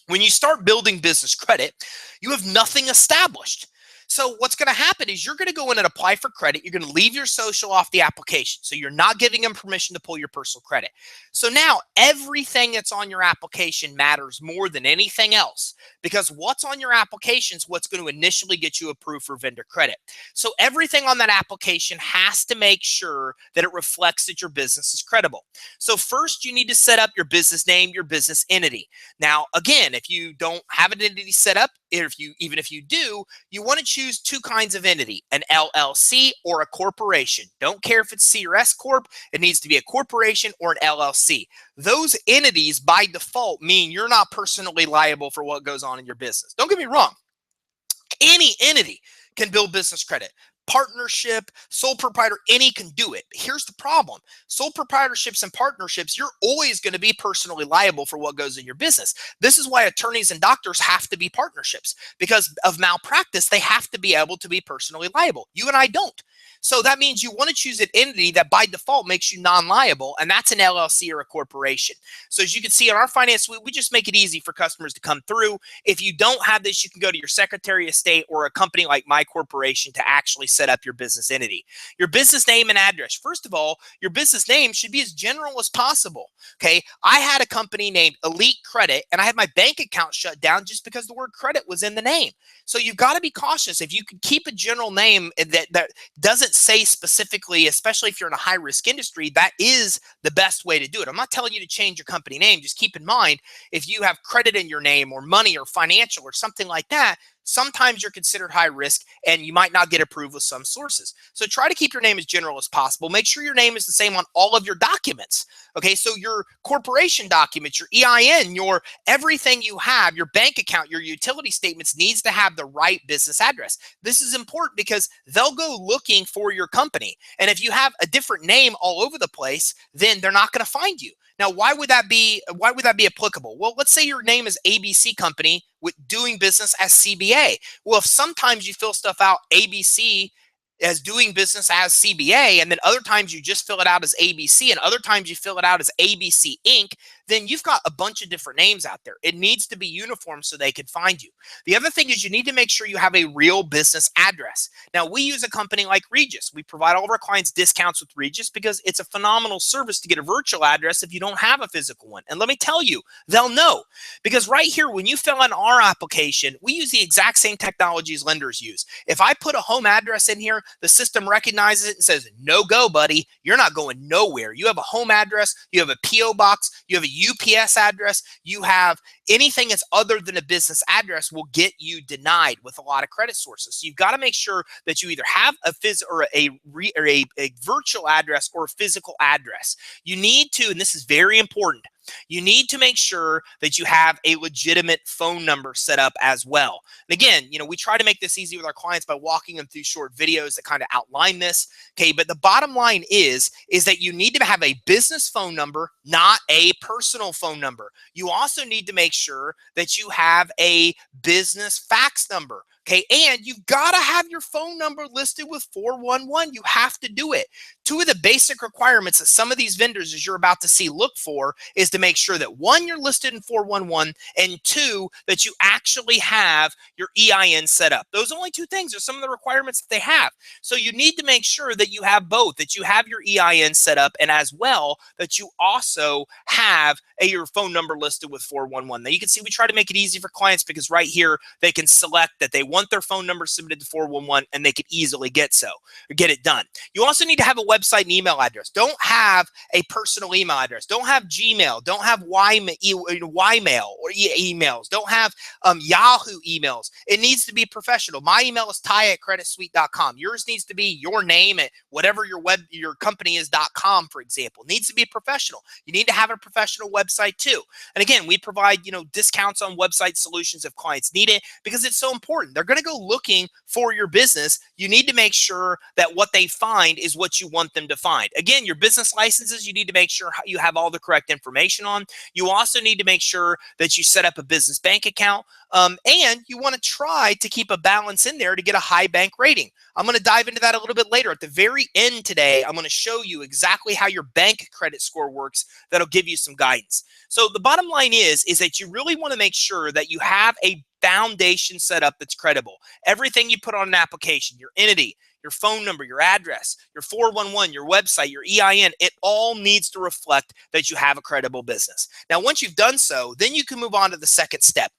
When you start building business credit, you have nothing established. So what's going to happen is you're going to go in and apply for credit. You're going to leave your social off the application. So you're not giving them permission to pull your personal credit. So now everything that's on your application matters more than anything else, because what's on your application is what's going to initially get you approved for vendor credit. So everything on that application has to make sure that it reflects that your business is credible. So first you need to set up your business name, your business entity. Now, again, if you don't have an entity set up, even if you do, you want to choose two kinds of entity, an LLC or a corporation. Don't care if it's C or S Corp. It needs to be a corporation or an LLC. Those entities by default mean you're not personally liable for what goes on in your business. Don't get me wrong. Any entity can build business credit. Partnership, sole proprietor, any can do it. But here's the problem. Sole proprietorships and partnerships, you're always going to be personally liable for what goes in your business. This is why attorneys and doctors have to be partnerships. Because of malpractice, they have to be able to be personally liable. You and I don't. So that means you want to choose an entity that by default makes you non-liable, and that's an LLC or a corporation. So as you can see in our finance suite, we just make it easy for customers to come through. If you don't have this, you can go to your Secretary of State or a company like my corporation to actually set up your business entity. Your business name and address. First of all, your business name should be as general as possible. Okay, I had a company named Elite Credit, and I had my bank account shut down just because the word credit was in the name. So you've got to be cautious. If you can keep a general name that doesn't say specifically, especially if you're in a high risk industry, that is the best way to do it. I'm not telling you to change your company name. Just keep in mind, if you have credit in your name or money or financial or something like that, sometimes you're considered high risk and you might not get approved with some sources. So try to keep your name as general as possible. Make sure your name is the same on all of your documents. Okay, so your corporation documents, your EIN, your everything you have, your bank account, your utility statements needs to have the right business address. This is important because they'll go looking for your company. And if you have a different name all over the place, then they're not going to find you. Now, why would that be applicable? Well, let's say your name is ABC Company with doing business as CBA. Well, if sometimes you fill stuff out ABC as doing business as CBA, and then other times you just fill it out as ABC, and other times you fill it out as ABC Inc., then you've got a bunch of different names out there. It needs to be uniform so they can find you. The other thing is you need to make sure you have a real business address. Now, we use a company like Regis. We provide all of our clients discounts with Regis because it's a phenomenal service to get a virtual address if you don't have a physical one. And let me tell you, they'll know. Because right here, when you fill in our application, we use the exact same technologies lenders use. If I put a home address in here, the system recognizes it and says, no go, buddy. You're not going nowhere. You have a home address, you have a P.O. box, you have a UPS address, you have anything that's other than a business address will get you denied with a lot of credit sources. So you've got to make sure that you either have a virtual address or a physical address. You need to, and this is very important, You need to make sure that you have a legitimate phone number set up as well. And again, we try to make this easy with our clients by walking them through short videos that kind of outline this. Okay, but the bottom line is that you need to have a business phone number, not a personal phone number. You also need to make sure that you have a business fax number. Okay, and you've got to have your phone number listed with 411. You have to do it. Two of the basic requirements that some of these vendors, as you're about to see, look for is to make sure that one, you're listed in 411, and two, that you actually have your EIN set up. Those only two things are some of the requirements that they have. So you need to make sure that you have both, that you have your EIN set up, and as well that you also have your phone number listed with 411. Now you can see we try to make it easy for clients because right here they can select that they want their phone number submitted to 411 and they can easily get it done. You also need to have a website and email address. Don't have a personal email address. Don't have Gmail. Don't have Ymail or emails. Don't have Yahoo emails. It needs to be professional. My email is ty@creditsuite.com. Yours needs to be your name at whatever your company is.com, for example. It needs to be professional. You need to have a professional website too. And again, we provide discounts on website solutions if clients need it because it's so important. They're going to go looking for your business. You need to make sure that what they find is what you want them to find. Again, your business licenses, you need to make sure you have all the correct information on. You also need to make sure that you set up a business bank account, and you want to try to keep a balance in there to get a high bank rating. I'm going to dive into that a little bit later. At the very end today, I'm going to show you exactly how your bank credit score works. That'll give you some guidance. So the bottom line is that you really want to make sure that you have a foundation set up that's credible. Everything you put on an application, your entity, your phone number, your address, your 411, your website, your EIN, it all needs to reflect that you have a credible business. Now, once you've done so, then you can move on to the second step,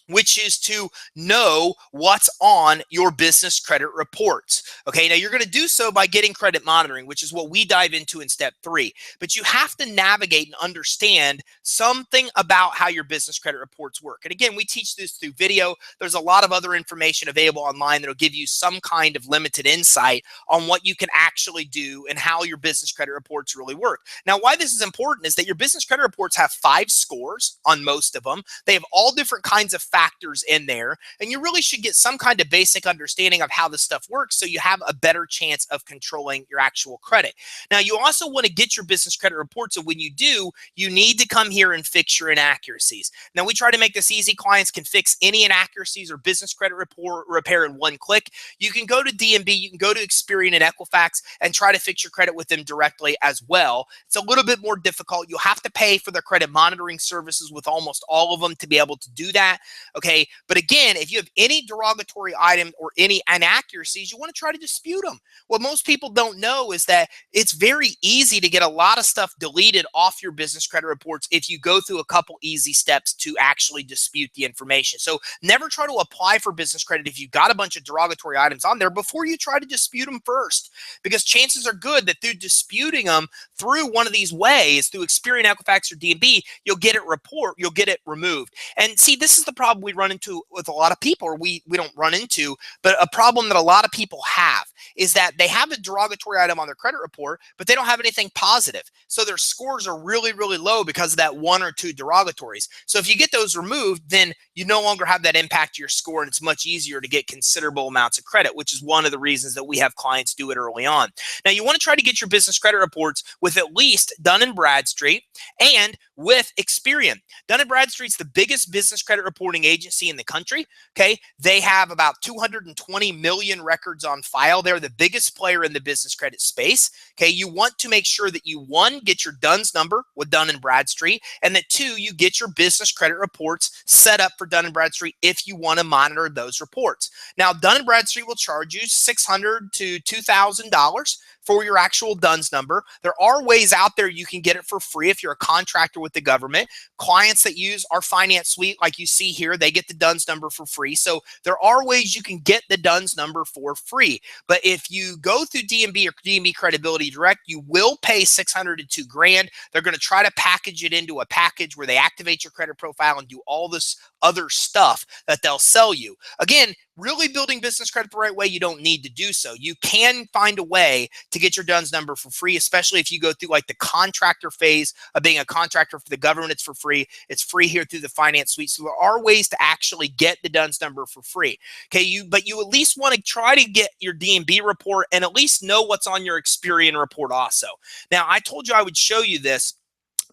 which is to know what's on your business credit reports. Okay, now you're going to do so by getting credit monitoring, which is what we dive into in step 3. But you have to navigate and understand something about how your business credit reports work. And again, we teach this through video. There's a lot of other information available online that'll give you some kind of limited insight on what you can actually do and how your business credit reports really work. Now, why this is important is that your business credit reports have 5 scores on most of them. They have all different kinds of factors in there, and you really should get some kind of basic understanding of how this stuff works so you have a better chance of controlling your actual credit. Now, you also want to get your business credit reports, so when you do, you need to come here and fix your inaccuracies. Now, we try to make this easy. Clients can fix any inaccuracies or business credit report repair in one click. You can go to D&B, you can go to Experian and Equifax and try to fix your credit with them directly as well. It's a little bit more difficult. You'll have to pay for their credit monitoring services with almost all of them to be able to do that. Okay, but again, if you have any derogatory item or any inaccuracies, you want to try to dispute them. What most people don't know is that it's very easy to get a lot of stuff deleted off your business credit reports if you go through a couple easy steps to actually dispute the information. So never try to apply for business credit if you've got a bunch of derogatory items on there before you try to dispute them first, because chances are good that through disputing them through one of these ways, through Experian, Equifax, or D&B, you'll get it removed. And see, this is the problem we run into with a lot of people, or we don't run into, but a problem that a lot of people have is that they have a derogatory item on their credit report, but they don't have anything positive. So their scores are really, really low because of that 1 or 2 derogatories. So if you get those removed, then you no longer have that impact to your score, and it's much easier to get considerable amounts of credit, which is one of the reasons that we have clients do it early on. Now, you want to try to get your business credit reports with at least Dun & Bradstreet and with Experian. Dun & Bradstreet's the biggest business credit reporting agency in the country. Okay, they have about 220 million records on file. They're the biggest player in the business credit space. Okay, you want to make sure that you, 1, get your DUNS number with Dun & Bradstreet, and that 2, you get your business credit reports set up for Dun & Bradstreet if you want to monitor those reports. Now, Dun & Bradstreet will charge you $600 to $2,000 for your actual DUNS number. There are ways out there you can get it for free if you're a contractor with the government. Clients that use our finance suite, like you see here, they get the DUNS number for free. So there are ways you can get the DUNS number for free. But if you go through D&B or D&B Credibility Direct, you will pay $600 to $2,000. They're going to try to package it into a package where they activate your credit profile and do all this other stuff that they'll sell you. Again, really building business credit the right way, you don't need to do so. You can find a way to get your DUNS number for free, especially if you go through like the contractor phase of being a contractor for the government. It's for free. It's free here through the finance suite. So there are ways to actually get the DUNS number for free. Okay, but you at least want to try to get your D&B report and at least know what's on your Experian report also. Now, I told you I would show you this.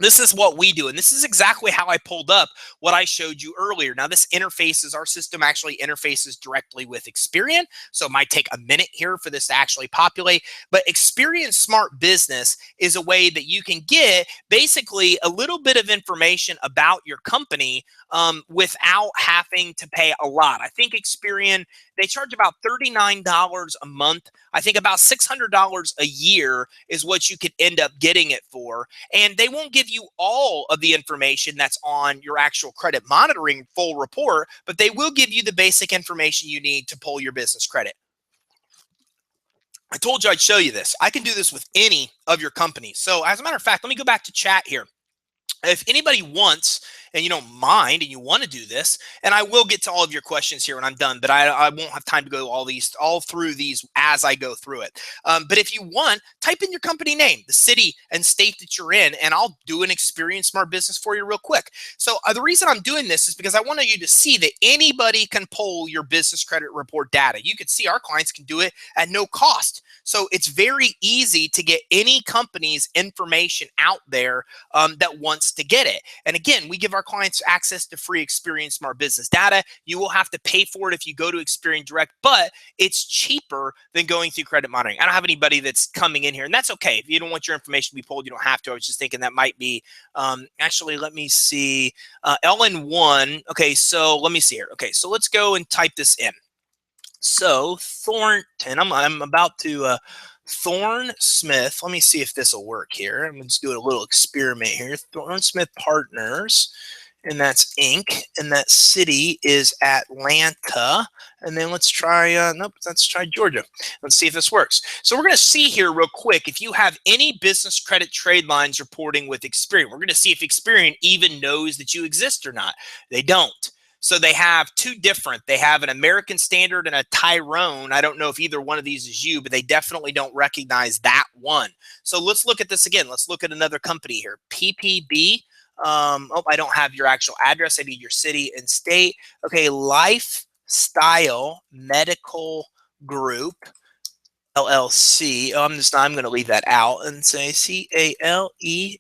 This is what we do, and this is exactly how I pulled up what I showed you earlier. Now, this interfaces, our system actually interfaces directly with Experian, so it might take a minute here for this to actually populate, but Experian Smart Business is a way that you can get basically a little bit of information about your company without having to pay a lot. I think Experian, they charge about $39 a month. I think about $600 a year is what you could end up getting it for. And they won't give you all of the information that's on your actual credit monitoring full report, but they will give you the basic information you need to pull your business credit. I told you I'd show you this. I can do this with any of your companies. So as a matter of fact, let me go back to chat here. If anybody wants, and you don't mind, and you want to do this, and I will get to all of your questions here when I'm done, but I won't have time to go all through these as I go through it. But if you want, type in your company name, the city and state that you're in, and I'll do an Experian Smart Business for you real quick. So the reason I'm doing this is because I wanted you to see that anybody can pull your business credit report data. You can see our clients can do it at no cost. So it's very easy to get any company's information out there that wants to get it. And again, we give our clients access to free Experian Smart Business data. You will have to pay for it if you go to Experian Direct, but it's cheaper than going through credit monitoring. I don't have anybody that's coming in here, and that's okay. If you don't want your information to be pulled, you don't have to. I was just thinking that might be, actually, let me see, LN1. Okay, so let me see here. Okay, so let's go and type this in. So Thornton, I'm about to Thorn Smith. Let me see if this will work here. I'm just doing a little experiment here. Thorn Smith Partners, and that's Inc. And that city is Atlanta. And then let's try, nope, let's try Georgia. Let's see if this works. So we're going to see here real quick if you have any business credit trade lines reporting with Experian. We're going to see if Experian even knows that you exist or not. They don't. So they have two different. They have an American Standard and a Tyrone. I don't know if either one of these is you, but they definitely don't recognize that one. So let's look at this again. Let's look at another company here. PPB. Oh, I don't have your actual address. I need your city and state. Okay, Lifestyle Medical Group, LLC. Oh, I'm going to leave that out and say CALEDONIA,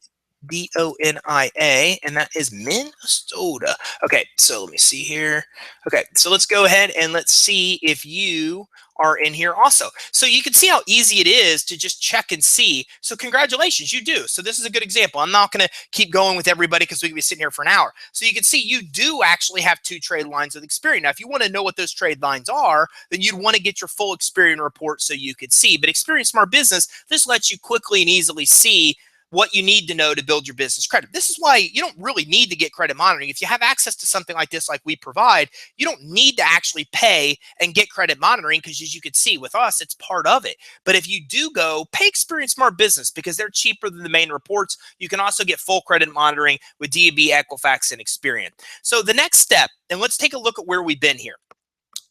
and that is Minnesota. Okay, so let me see here. Okay, so let's go ahead and let's see if you are in here also. So you can see how easy it is to just check and see. So congratulations, you do. So this is a good example. I'm not going to keep going with everybody because we could be sitting here for an hour. So you can see you do actually have two trade lines with Experian. Now, if you want to know what those trade lines are, then you'd want to get your full Experian report so you could see. But Experian Smart Business, this lets you quickly and easily see what you need to know to build your business credit. This is why you don't really need to get credit monitoring. If you have access to something like this, like we provide, you don't need to actually pay and get credit monitoring because, as you can see with us, it's part of it. But if you do go, pay Experian Smart Business because they're cheaper than the main reports. You can also get full credit monitoring with D&B, Equifax, and Experian. So the next step, and let's take a look at where we've been here.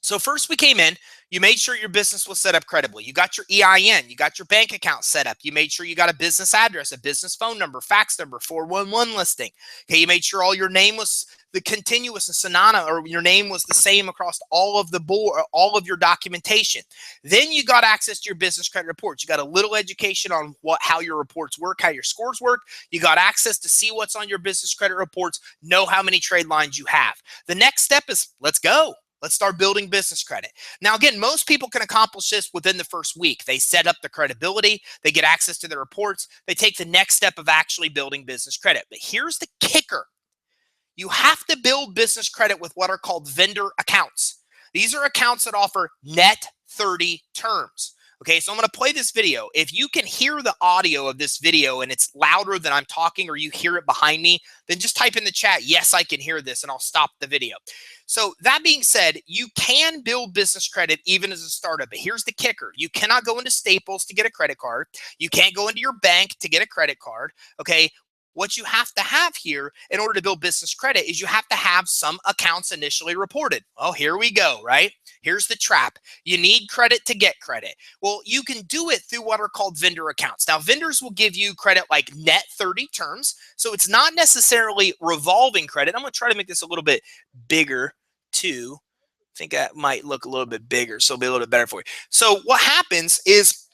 So first we came in, you made sure your business was set up credibly. You got your EIN, you got your bank account set up. You made sure you got a business address, a business phone number, fax number, 411 listing. Okay, you made sure all your name was the continuous and synonymous, or your name was the same across all of the board, all of your documentation. Then you got access to your business credit reports. You got a little education on how your reports work, how your scores work. You got access to see what's on your business credit reports, know how many trade lines you have. The next step is let's go. Let's start building business credit. Now, again, most people can accomplish this within the first week. They set up the credibility, they get access to the reports, they take the next step of actually building business credit. But here's the kicker. You have to build business credit with what are called vendor accounts. These are accounts that offer net 30 terms. Okay, so I'm going to play this video. If you can hear the audio of this video and it's louder than I'm talking, or you hear it behind me, then just type in the chat, yes, I can hear this, and I'll stop the video. So that being said, you can build business credit even as a startup, but here's the kicker. You cannot go into Staples to get a credit card. You can't go into your bank to get a credit card, okay? what you have to have here in order to build business credit is you have to have some accounts initially reported. Well, here we go, right? Here's the trap. You need credit to get credit. Well, you can do it through what are called vendor accounts. Now, vendors will give you credit like net 30 terms. So it's not necessarily revolving credit. I'm going to try to make this a little bit bigger too. I think that might look a little bit bigger, so it'll be a little bit better for you. So what happens is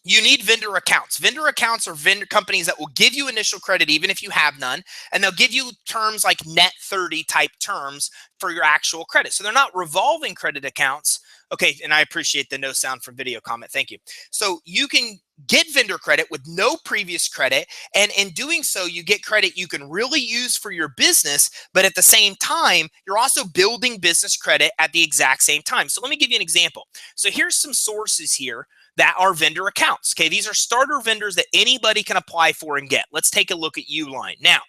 you need vendor accounts. Vendor accounts are vendor companies that will give you initial credit even if you have none, and they'll give you terms like net 30 type terms for your actual credit. So they're not revolving credit accounts. Okay, and I appreciate the no sound from video comment. Thank you. So you can get vendor credit with no previous credit, and in doing so, you get credit you can really use for your business, but at the same time, you're also building business credit at the exact same time. So let me give you an example. So here's some sources here that are vendor accounts. Okay, these are starter vendors that anybody can apply for and get. Let's take a look at Uline. Now,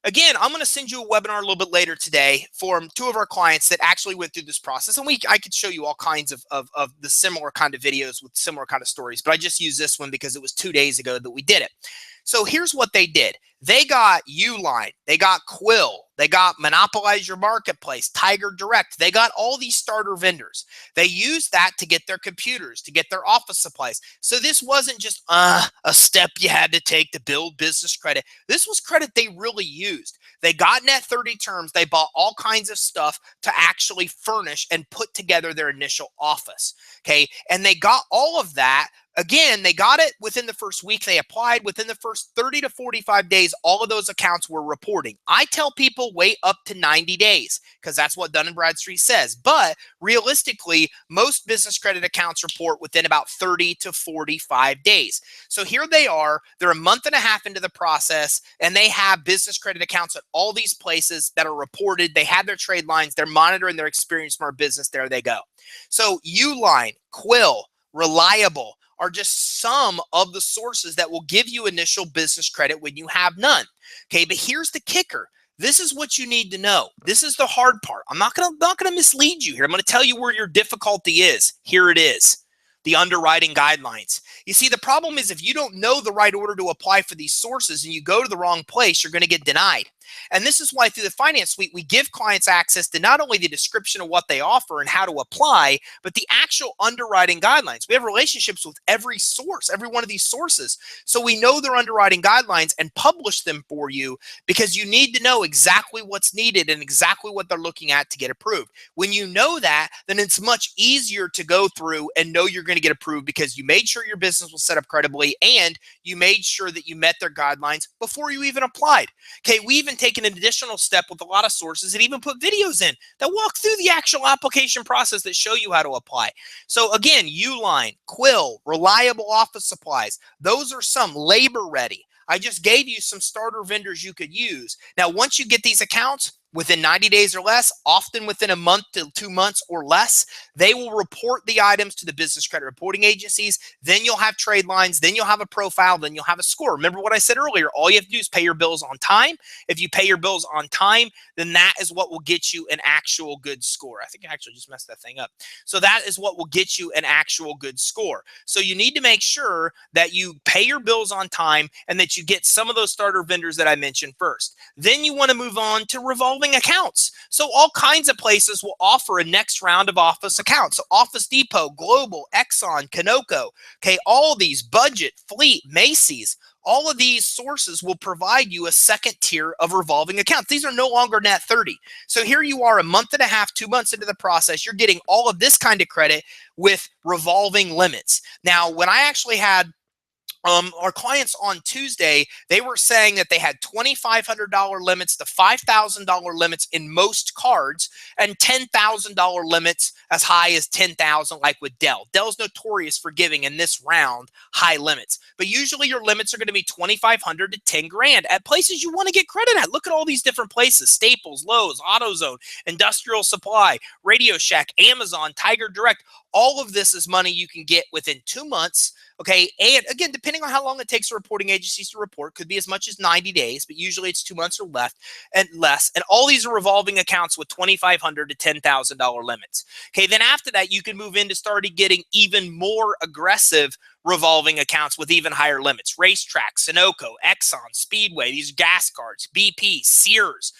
again, I'm going to send you a webinar a little bit later today for two of our clients that actually went through this process. And I could show you all kinds of the similar kind of videos with similar kind of stories, but I just used this one because it was 2 days ago that we did it. So here's what they did. They got Uline, they got Quill, they got Monopolize Your Marketplace, Tiger Direct. They got all these starter vendors. They used that to get their computers, to get their office supplies. So this wasn't just a step you had to take to build business credit. This was credit they really used. They got net 30 terms. They bought all kinds of stuff to actually furnish and put together their initial office. Okay, and they got all of that. Again, they got it within the first week. They applied within the first 30 to 45 days. All of those accounts were reporting. I tell people wait up to 90 days because that's what Dun & Bradstreet says. But realistically, most business credit accounts report within about 30 to 45 days. So here they are. They're a month and a half into the process, and they have business credit accounts at all these places that are reported. They have their trade lines. They're monitoring their Experience Smart Business. There they go. So Uline, Quill, Reliable are just some of the sources that will give you initial business credit when you have none. Okay, but here's the kicker. This is what you need to know. This is the hard part. I'm not gonna mislead you here. I'm gonna tell you where your difficulty is. Here it is. The underwriting guidelines. You see, the problem is if you don't know the right order to apply for these sources and you go to the wrong place, you're going to get denied. And this is why through the Finance Suite, we give clients access to not only the description of what they offer and how to apply, but the actual underwriting guidelines. We have relationships with every source, every one of these sources. So we know their underwriting guidelines and publish them for you because you need to know exactly what's needed and exactly what they're looking at to get approved. When you know that, then it's much easier to go through and know you're going to get approved because you made sure your business was set up credibly and you made sure that you met their guidelines before you even applied. Okay, we even take an additional step with a lot of sources and even put videos in that walk through the actual application process that show you how to apply. So again, Uline, Quill, Reliable Office Supplies, those are some. Labor Ready. I just gave you some starter vendors you could use. Now, once you get these accounts, within 90 days or less, often within a month to 2 months or less, they will report the items to the business credit reporting agencies. Then you'll have trade lines. Then you'll have a profile. Then you'll have a score. Remember what I said earlier. All you have to do is pay your bills on time. If you pay your bills on time, then that is what will get you an actual good score. I think I actually just messed that thing up. So that is what will get you an actual good score. So you need to make sure that you pay your bills on time and that you get some of those starter vendors that I mentioned first. Then you want to move on to revolving accounts. So all kinds of places will offer a next round of office accounts. So Office Depot, Global, Exxon, Conoco, okay, all these, Budget, Fleet, Macy's, all of these sources will provide you a second tier of revolving accounts. These are no longer net 30. So here you are a month and a half, 2 months into the process, you're getting all of this kind of credit with revolving limits. Now, when I actually had our clients on Tuesday, they were saying that they had $2,500 limits to $5,000 limits in most cards and $10,000 limits as high as $10,000 like with Dell. Dell's notorious for giving in this round high limits, but usually your limits are going to be $2,500 to $10,000 at places you want to get credit at. Look at all these different places: Staples, Lowe's, AutoZone, Industrial Supply, Radio Shack, Amazon, Tiger Direct. All of this is money you can get within 2 months Okay, and again, depending on how long it takes the reporting agencies to report, could be as much as 90 days, but usually it's 2 months or less. And all these are revolving accounts with $2,500 to $10,000 limits. Okay, then after that, you can move into starting getting even more aggressive revolving accounts with even higher limits. Racetrack, Sunoco, Exxon, Speedway, these are gas cards, BP, Sears,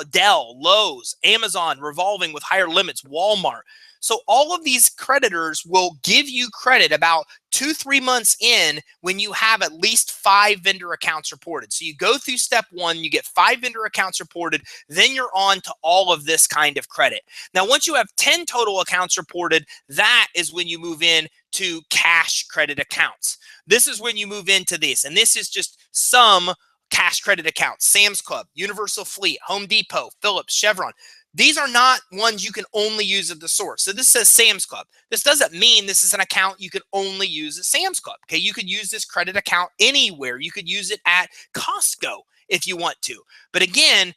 Dell, Lowe's, Amazon, revolving with higher limits, Walmart. So all of these creditors will give you credit about 2-3 months in when you have at least 5 vendor accounts reported. So you go through step 1, you get 5 vendor accounts reported, then you're on to all of this kind of credit. Now, once you have 10 total accounts reported, that is when you move in to cash credit accounts. This is when you move into this, and this is just some cash credit accounts: Sam's Club, Universal Fleet, Home Depot, Phillips, Chevron. These are not ones you can only use at the source. So this says Sam's Club. This doesn't mean this is an account you can only use at Sam's Club. Okay, you could use this credit account anywhere. You could use it at Costco if you want to. But again,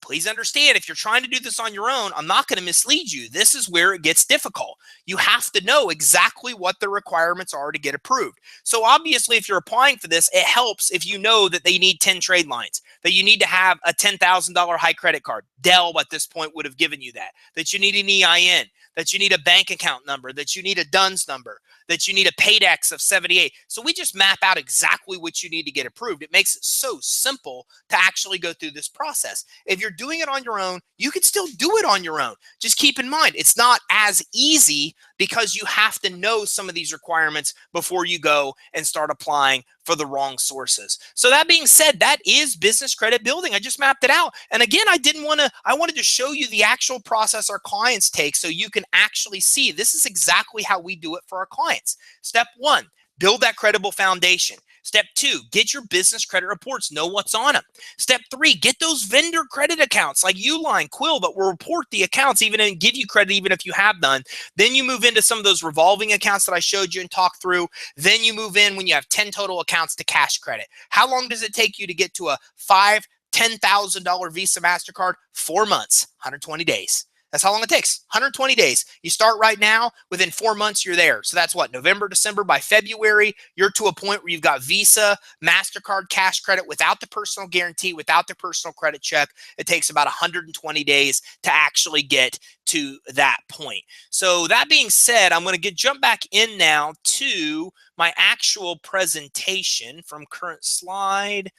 please understand, if you're trying to do this on your own, I'm not going to mislead you. This is where it gets difficult. You have to know exactly what the requirements are to get approved. So obviously, if you're applying for this, it helps if you know that they need 10 trade lines, that you need to have a $10,000 high credit card. Dell at this point would have given you that you need an EIN, that you need a bank account number, that you need a DUNS number, that you need a PAYDEX of 78. So we just map out exactly what you need to get approved. It makes it so simple to actually go through this process. If you're doing it on your own, you can still do it on your own. Just keep in mind, it's not as easy because you have to know some of these requirements before you go and start applying for the wrong sources. So that being said, that is business credit building. I just mapped it out. And again, I wanted to show you the actual process our clients take so you can actually see this is exactly how we do it for our clients. Step 1, build that credible foundation. Step 2, get your business credit reports, know what's on them. Step 3, get those vendor credit accounts like Uline, Quill that will report the accounts even and give you credit even if you have none. Then you move into some of those revolving accounts that I showed you and talked through. Then you move in when you have 10 total accounts to cash credit. How long does it take you to get to a $10,000 Visa MasterCard? 4 months, 120 days. That's how long it takes, 120 days. You start right now, within 4 months, you're there. So that's what, November, December. By February, you're to a point where you've got Visa, MasterCard, cash credit without the personal guarantee, without the personal credit check. It takes about 120 days to actually get to that point. So that being said, I'm going to jump back in now to my actual presentation from current slide,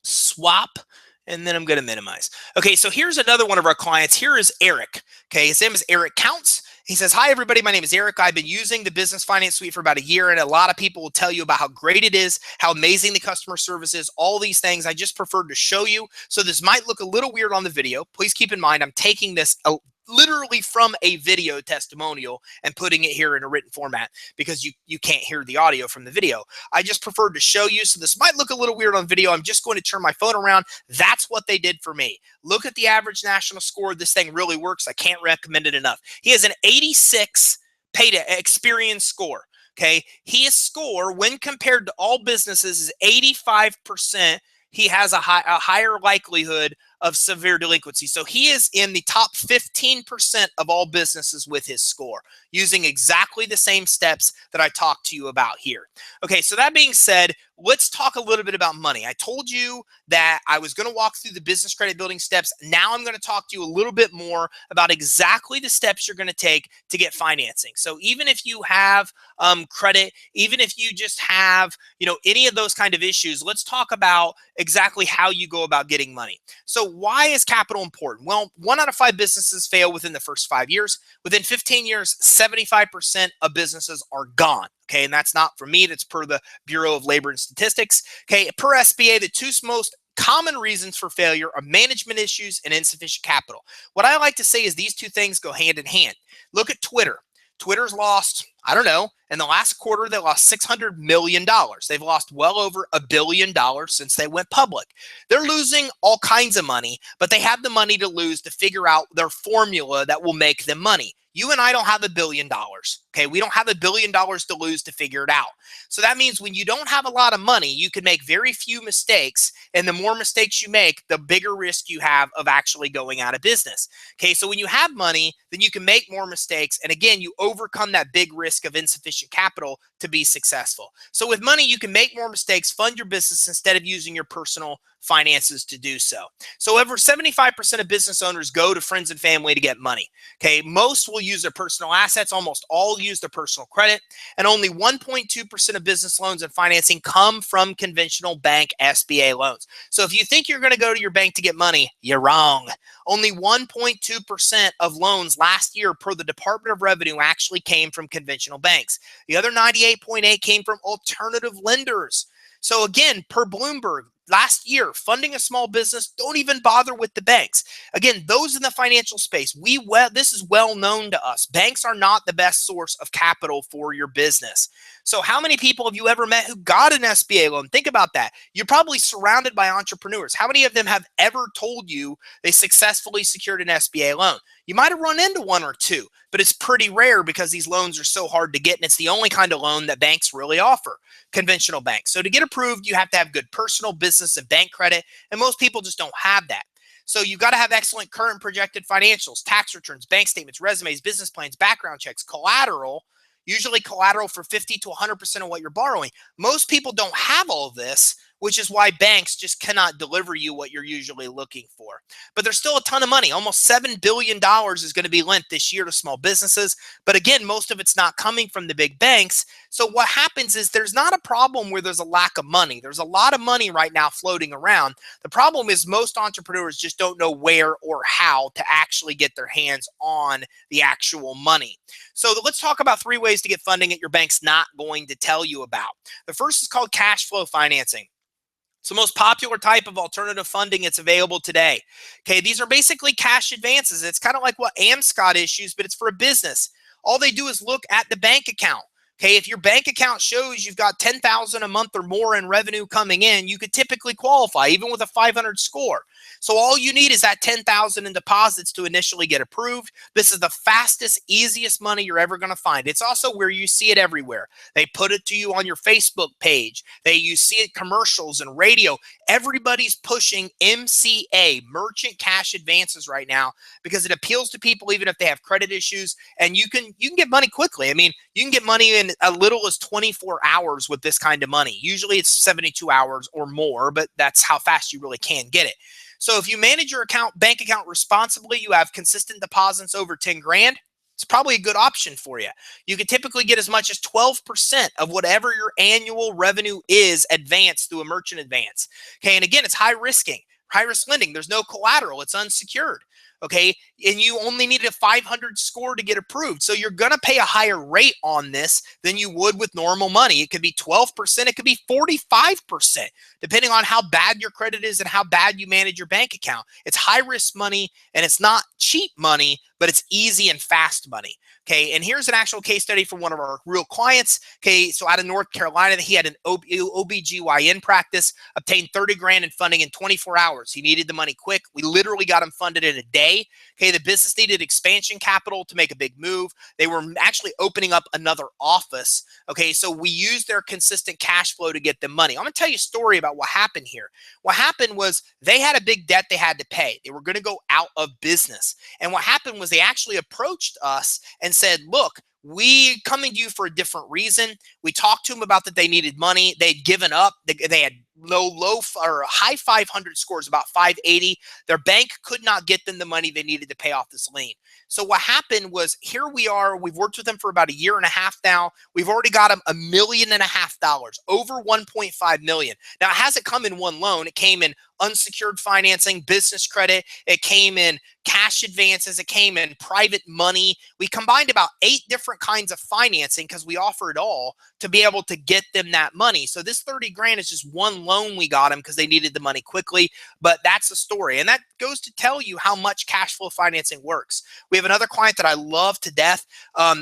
swap, and then I'm going to minimize. Okay, so here's another one of our clients. Here is Eric. Okay, his name is Eric Counts. He says, "Hi, everybody. My name is Eric. I've been using the Business Finance Suite for about a year, and a lot of people will tell you about how great it is, how amazing the customer service is, all these things. I just preferred to show you. So this might look a little weird on the video. Please keep in mind, I'm taking this literally from a video testimonial and putting it here in a written format because you can't hear the audio from the video. I just preferred to show you. So this might look a little weird on video. I'm just going to turn my phone around. That's what they did for me. Look at the average national score. This thing really works. I can't recommend it enough. He has an 86 experience score. Okay. His score, when compared to all businesses, is 85%. He has a higher likelihood of severe delinquency. So he is in the top 15% of all businesses with his score, using exactly the same steps that I talked to you about here. Okay, so that being said, let's talk a little bit about money. I told you that I was going to walk through the business credit building steps. Now I'm going to talk to you a little bit more about exactly the steps you're going to take to get financing. So even if you have credit, even if you just have, any of those kind of issues, let's talk about exactly how you go about getting money. So why is capital important? Well, 1 out of 5 businesses fail within the first 5 years. Within 15 years, 75% of businesses are gone. Okay, and that's not for me. That's per the Bureau of Labor and Statistics. Okay, per SBA, the 2 most common reasons for failure are management issues and insufficient capital. What I like to say is these 2 things go hand in hand. Look at Twitter. Twitter's lost, I don't know, in the last quarter, they lost $600 million. They've lost well over $1 billion since they went public. They're losing all kinds of money, but they have the money to lose to figure out their formula that will make them money. You and I don't have $1 billion. Okay, we don't have $1 billion to lose to figure it out. So that means when you don't have a lot of money, you can make very few mistakes, and the more mistakes you make, the bigger risk you have of actually going out of business. Okay, so when you have money, then you can make more mistakes, and again, you overcome that big risk of insufficient capital to be successful. So with money, you can make more mistakes, fund your business instead of using your personal finances to do so. So over 75% of business owners go to friends and family to get money. Okay, most will use their personal assets, almost all use their personal credit, and only 1.2% of business loans and financing come from conventional bank SBA loans. So if you think you're going to go to your bank to get money, you're wrong. Only 1.2% of loans last year per the Department of Revenue actually came from conventional banks. The other 98.8 came from alternative lenders. So again, per Bloomberg, last year, funding a small business, don't even bother with the banks. Again, those in the financial space, this is well known to us. Banks are not the best source of capital for your business. So how many people have you ever met who got an SBA loan? Think about that. You're probably surrounded by entrepreneurs. How many of them have ever told you they successfully secured an SBA loan? You might have run into one or two, but it's pretty rare because these loans are so hard to get, and it's the only kind of loan that banks really offer, conventional banks. So to get approved, you have to have good personal, business, and bank credit, and most people just don't have that. So you've got to have excellent current projected financials, tax returns, bank statements, resumes, business plans, background checks, collateral, usually collateral for 50 to 100% of what you're borrowing. Most people don't have all of this, which is why banks just cannot deliver you what you're usually looking for. But there's still a ton of money. Almost $7 billion is going to be lent this year to small businesses. But again, most of it's not coming from the big banks. So what happens is there's not a problem where there's a lack of money. There's a lot of money right now floating around. The problem is most entrepreneurs just don't know where or how to actually get their hands on the actual money. So let's talk about 3 ways to get funding that your bank's not going to tell you about. The first is called cash flow financing. It's the most popular type of alternative funding that's available today. Okay, these are basically cash advances. It's kind of like what AmScot issues, but it's for a business. All they do is look at the bank account. Okay, if your bank account shows you've got $10,000 a month or more in revenue coming in, you could typically qualify, even with a 500 score. So all you need is that $10,000 in deposits to initially get approved. This is the fastest, easiest money you're ever going to find. It's also where you see it everywhere. They put it to you on your Facebook page. You see it commercials and radio. Everybody's pushing MCA, merchant cash advances, right now because it appeals to people even if they have credit issues, and you can get money quickly. I mean, you can get money in as little as 24 hours with this kind of money. Usually it's 72 hours or more, but that's how fast you really can get it. So if you manage your bank account responsibly, you have consistent deposits over 10 grand, it's probably a good option for you. You can typically get as much as 12% of whatever your annual revenue is advanced through a merchant advance. Okay, and again, it's high risk lending. There's no collateral. It's unsecured. Okay, and you only need a 500 score to get approved. So you're going to pay a higher rate on this than you would with normal money. It could be 12%. It could be 45%, depending on how bad your credit is and how bad you manage your bank account. It's high risk money, and it's not cheap money, but it's easy and fast money. Okay, and here's an actual case study from one of our real clients. Okay, so out of North Carolina, he had an OBGYN practice, obtained 30 grand in funding in 24 hours. He needed the money quick. We literally got him funded in a day. Okay, the business needed expansion capital to make a big move. They were actually opening up another office. Okay, so we used their consistent cash flow to get them money. I'm going to tell you a story about what happened here. What happened was they had a big debt they had to pay. They were going to go out of business. And what happened was they actually approached us and said, look, we coming to you for a different reason. We talked to them about that they needed money. They'd given up. They had high 500 scores, about 580. Their bank could not get them the money they needed to pay off this lien. So what happened was, here we are. We've worked with them for about a year and a half now. We've already got them $1.5 million, over 1.5 million. Now, it hasn't come in one loan. It came in unsecured financing, business credit. It came in cash advances. It came in private money. We combined about 8 different kinds of financing because we offer it all to be able to get them that money. So this 30 grand is just one loan we got them because they needed the money quickly. But that's the story. And that goes to tell you how much cash flow financing works. We have another client that I love to death.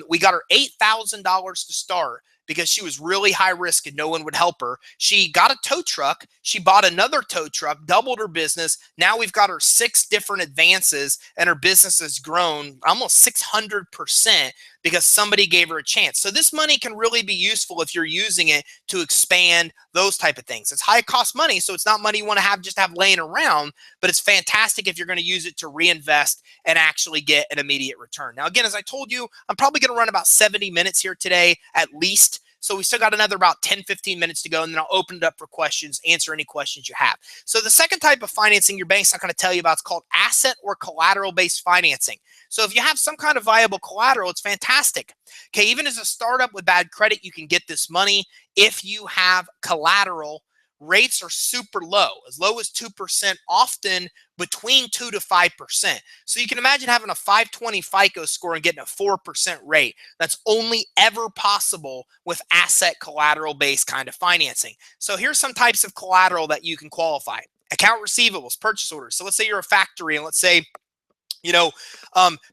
We got her $8,000 to start. because she was really high risk and no one would help her. She got a tow truck. She bought another tow truck, doubled her business. Now we've got her 6 different advances and her business has grown almost 600% because somebody gave her a chance. So this money can really be useful if you're using it to expand those type of things. It's high cost money, so it's not money you want to have laying around, but it's fantastic if you're going to use it to reinvest and actually get an immediate return. Now, again, as I told you, I'm probably going to run about 70 minutes here today at least. So we still got another about 10, 15 minutes to go, and then I'll open it up for questions, answer any questions you have. So the second type of financing your bank's not going to tell you about is called asset or collateral-based financing. So if you have some kind of viable collateral, it's fantastic. Okay, even as a startup with bad credit, you can get this money if you have collateral. Rates are super low as 2%, often between 2 to 5%. So you can imagine having a 520 FICO score and getting a 4% rate. That's only ever possible with asset collateral based kind of financing. So here's some types of collateral that you can qualify. Account receivables, purchase orders. So let's say you're a factory and let's say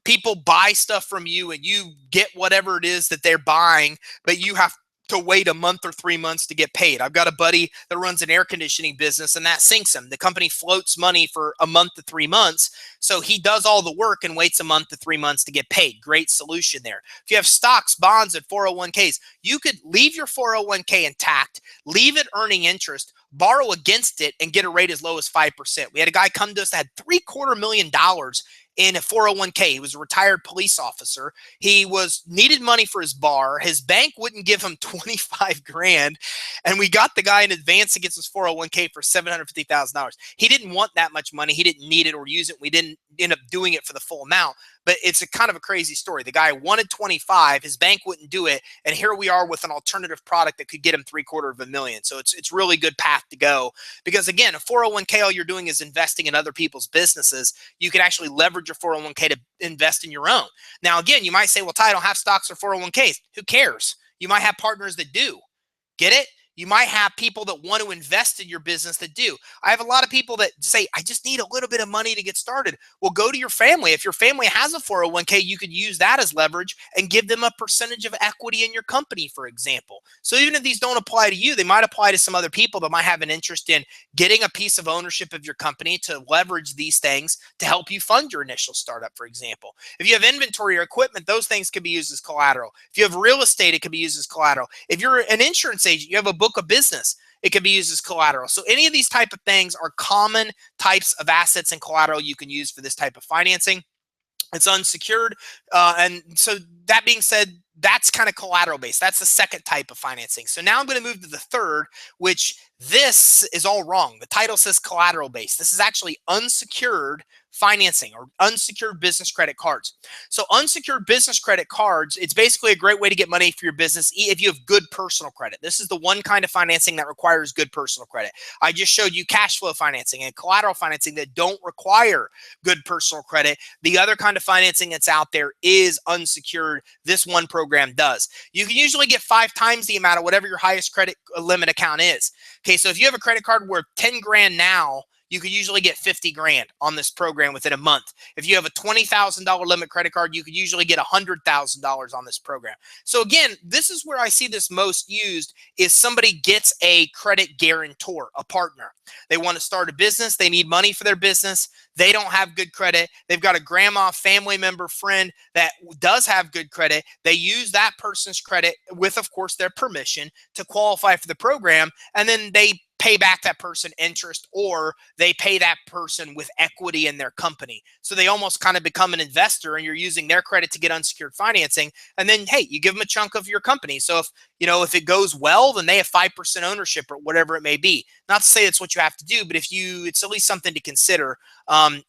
people buy stuff from you and you get whatever it is that they're buying, but you have to wait a month or 3 months to get paid. I've got a buddy that runs an air conditioning business and that sinks him. The company floats money for a month to 3 months. So he does all the work and waits a month to 3 months to get paid. Great solution there. If you have stocks, bonds, and 401ks, you could leave your 401k intact, leave it earning interest, borrow against it, and get a rate as low as 5%. We had a guy come to us that had $750,000 in a 401k. He was a retired police officer. He needed money for his bar. His bank wouldn't give him 25 grand. And we got the guy in advance against his 401k for $750,000. He didn't want that much money. He didn't need it or use it. We didn't end up doing it for the full amount. But it's a kind of a crazy story. The guy wanted 25, his bank wouldn't do it, and here we are with an alternative product that could get him $750,000. So it's really good path to go because again, a 401k, all you're doing is investing in other people's businesses. You can actually leverage your 401k to invest in your own. Now, again, you might say, well, Ty, I don't have stocks or 401ks. Who cares? You might have partners that do. Get it? You might have people that want to invest in your business that do. I have a lot of people that say, I just need a little bit of money to get started. Well, go to your family. If your family has a 401k, you could use that as leverage and give them a percentage of equity in your company, for example. So even if these don't apply to you, they might apply to some other people that might have an interest in getting a piece of ownership of your company to leverage these things to help you fund your initial startup, for example. If you have inventory or equipment, those things can be used as collateral. If you have real estate, it can be used as collateral. If you're an insurance agent, you have a book of business, it can be used as collateral. So any of these type of things are common types of assets and collateral you can use for this type of financing. It's unsecured. And so that being said, that's kind of collateral based. That's the second type of financing. So now I'm going to move to the third, which this is all wrong. The title says collateral based. This is actually unsecured financing or unsecured business credit cards. So unsecured business credit cards, it's basically a great way to get money for your business if you have good personal credit. This is the one kind of financing that requires good personal credit. I just showed you cash flow financing and collateral financing that don't require good personal credit. The other kind of financing that's out there is unsecured. This one program does. You can usually get 5 times the amount of whatever your highest credit limit account is. Okay, so if you have a credit card worth 10 grand now, you could usually get 50 grand on this program within a month. If you have a $20,000 limit credit card, you could usually get $100,000 on this program. So again, this is where I see this most used is somebody gets a credit guarantor, a partner. They want to start a business. They need money for their business. They don't have good credit. They've got a grandma, family member, friend that does have good credit. They use that person's credit with, of course, their permission to qualify for the program. And then they pay back that person interest or they pay that person with equity in their company. So they almost kind of become an investor and you're using their credit to get unsecured financing. And then, hey, you give them a chunk of your company. So if it goes well, then they have 5% ownership or whatever it may be. Not to say it's what you have to do, but it's at least something to consider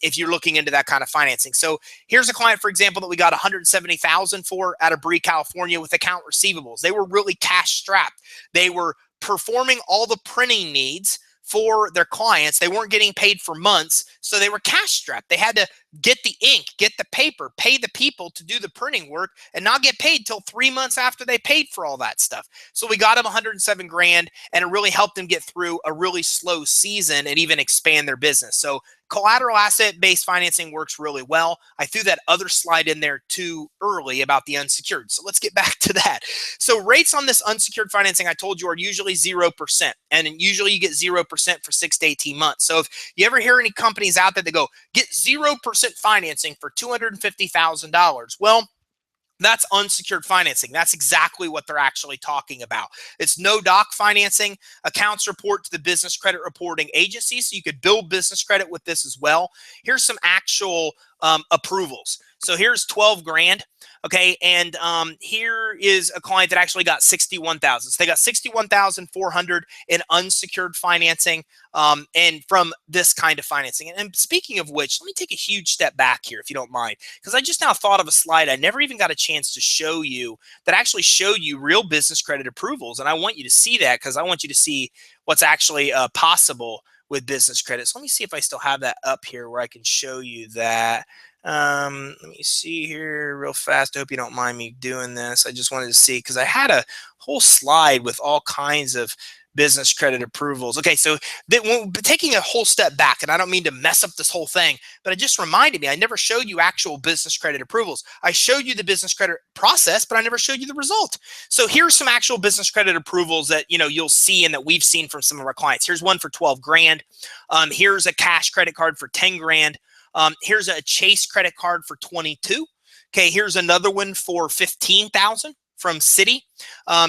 if you're looking into that kind of financing. So here's a client, for example, that we got $170,000 for out of Bree, California with account receivables. They were really cash strapped. They were performing all the printing needs for their clients. They weren't getting paid for months, so they were cash strapped. They had to get the ink, get the paper, pay the people to do the printing work, and not get paid till 3 months after they paid for all that stuff. So we got them 107 grand, and it really helped them get through a really slow season and even expand their business. So collateral asset-based financing works really well. I threw that other slide in there too early about the unsecured. So let's get back to that. So rates on this unsecured financing, I told you, are usually 0%. And usually you get 0% for 6 to 18 months. So if you ever hear any companies out there that go, get 0% financing for $250,000, well, that's unsecured financing. That's exactly what they're actually talking about. It's no doc financing. Accounts report to the business credit reporting agency, so you could build business credit with this as well. Here's some actual approvals. So here's 12 grand. Okay, and here is a client that actually got 61,000. So they got 61,400 in unsecured financing, and from this kind of financing. And speaking of which, let me take a huge step back here, if you don't mind, because I just now thought of a slide I never even got a chance to show you that actually showed you real business credit approvals, and I want you to see that because I want you to see what's actually possible with business credit. So let me see if I still have that up here where I can show you that. Let me see here real fast. I hope you don't mind me doing this. I just wanted to see because I had a whole slide with all kinds of business credit approvals. Okay, so taking a whole step back, and I don't mean to mess up this whole thing, but it just reminded me I never showed you actual business credit approvals. I showed you the business credit process, but I never showed you the result. So here's some actual business credit approvals that you'll see and that we've seen from some of our clients. Here's one for 12 grand. Here's a cash credit card for 10 grand. Here's a Chase credit card for 22. Okay, here's another one for 15,000 from Citi.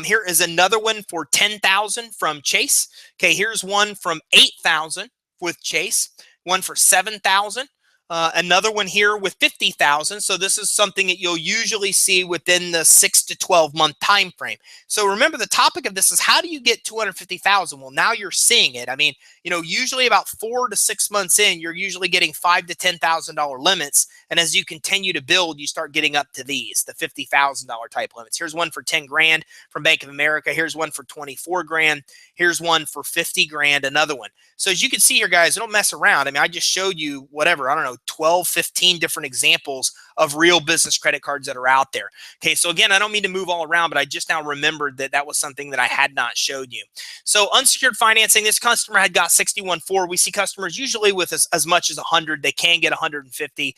Here is another one for 10,000 from Chase. Okay, here's one from 8,000 with Chase. One for 7,000. Another one here with 50,000. So this is something that you'll usually see within the 6 to 12 month time frame. So remember, the topic of this is how do you get 250,000? Well, now you're seeing it. I mean, usually about 4 to 6 months in, you're usually getting $5,000 to $10,000 limits. And as you continue to build, you start getting up to these, the $50,000 type limits. Here's one for 10 grand from Bank of America. Here's one for 24 grand. Here's one for 50 grand, another one. So as you can see here, guys, don't mess around. I mean, I just showed you whatever, I don't know, 12, 15 different examples of real business credit cards that are out there. Okay, so again, I don't mean to move all around, but I just now remembered that that was something that I had not showed you. So unsecured financing, this customer had got 61.4. We see customers usually with as much as 100. They can get 150.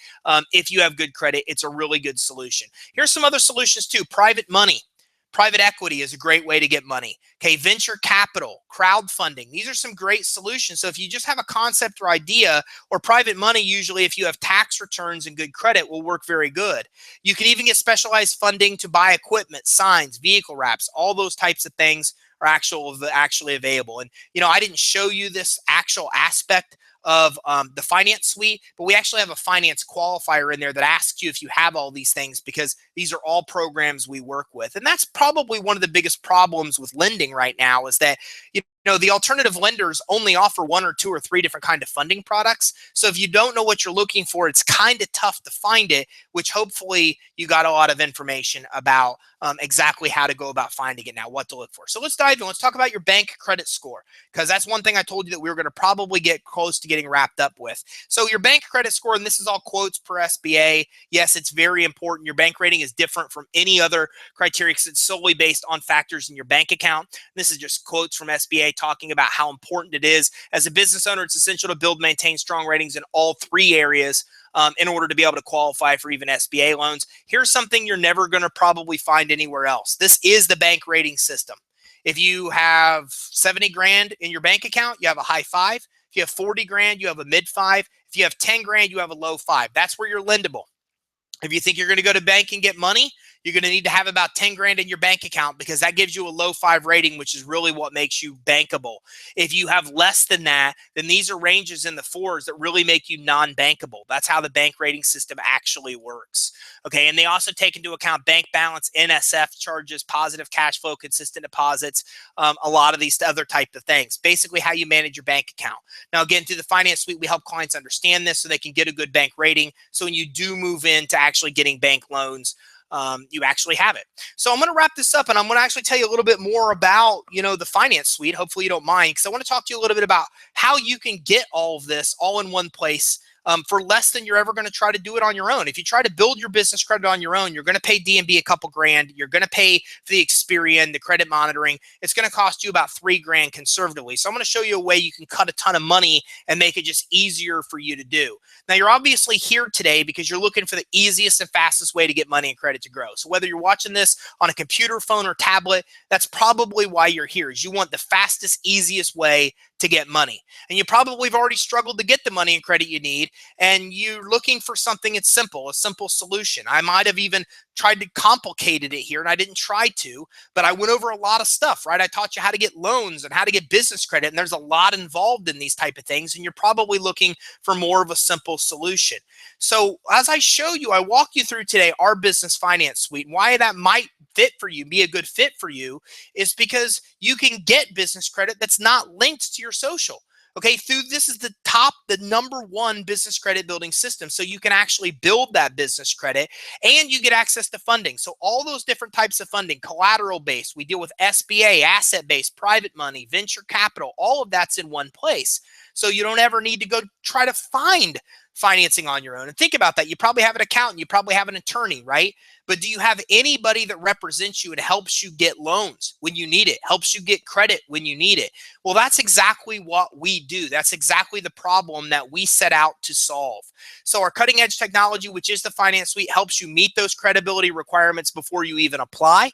If you have good credit, it's a really good solution. Here's some other solutions too. Private money. Private equity is a great way to get money. Okay, venture capital, crowdfunding. These are some great solutions. So if you just have a concept or idea, or private money, usually if you have tax returns and good credit, will work very good. You can even get specialized funding to buy equipment, signs, vehicle wraps, all those types of things are actually available. And I didn't show you this actual aspect of the finance suite, but we actually have a finance qualifier in there that asks you if you have all these things, because these are all programs we work with. And that's probably one of the biggest problems with lending right now, is that the alternative lenders only offer 1 or 2 or 3 different kind of funding products. So if you don't know what you're looking for, it's kind of tough to find it, which hopefully you got a lot of information about exactly how to go about finding it now, what to look for. So let's dive in. Let's talk about your bank credit score, because that's one thing I told you that we were going to probably get close to getting wrapped up with. So your bank credit score, and this is all quotes per SBA. Yes, it's very important. Your bank rating is different from any other criteria because it's solely based on factors in your bank account. This is just quotes from SBA talking about how important it is. As a business owner, it's essential to build and maintain strong ratings in all 3 areas in order to be able to qualify for even SBA loans. Here's something you're never going to probably find anywhere else. This is the bank rating system. If you have 70 grand in your bank account, you have a high 5. If you have 40 grand, you have a mid 5. If you have 10 grand, you have a low 5. That's where you're lendable. If you think you're going to go to bank and get money, you're going to need to have about 10 grand in your bank account, because that gives you a low 5 rating, which is really what makes you bankable. If you have less than that, then these are ranges in the 4s that really make you non-bankable. That's how the bank rating system actually works. Okay, and they also take into account bank balance, NSF charges, positive cash flow, consistent deposits, a lot of these other type of things. Basically how you manage your bank account. Now, again, through the finance suite, we help clients understand this so they can get a good bank rating. So when you do move into actually getting bank loans, you actually have it. So I'm going to wrap this up, and I'm going to actually tell you a little bit more about, the finance suite. Hopefully you don't mind, because I want to talk to you a little bit about how you can get all of this all in one place for less than you're ever going to try to do it on your own. If you try to build your business credit on your own, you're going to pay D&B a couple grand. You're going to pay for the Experian, the credit monitoring. It's going to cost you about $3,000 conservatively. So I'm going to show you a way you can cut a ton of money and make it just easier for you to do. Now, you're obviously here today because you're looking for the easiest and fastest way to get money and credit to grow. So whether you're watching this on a computer, phone, or tablet, that's probably why you're here, is you want the fastest, easiest way to get money. And you probably have already struggled to get the money and credit you need, and you're looking for something that's simple, a simple solution. I might have even tried to complicate it here, and I didn't try to, but I went over a lot of stuff, right? I taught you how to get loans and how to get business credit, and there's a lot involved in these type of things, and you're probably looking for more of a simple solution. So as I show you, I walk you through today our business finance suite. Why that might fit for you, be a good fit for you, is because you can get business credit that's not linked to your social. Okay, this is the number one business credit building system. So you can actually build that business credit and you get access to funding. So all those different types of funding, collateral based, we deal with SBA, asset based, private money, venture capital, all of that's in one place. So you don't ever need to go try to find financing on your own. And think about that. You probably have an accountant, you probably have an attorney, right? But do you have anybody that represents you and helps you get loans when you need it, helps you get credit when you need it? Well, that's exactly what we do. That's exactly the problem that we set out to solve. So our cutting edge technology, which is the finance suite, helps you meet those credibility requirements before you even apply.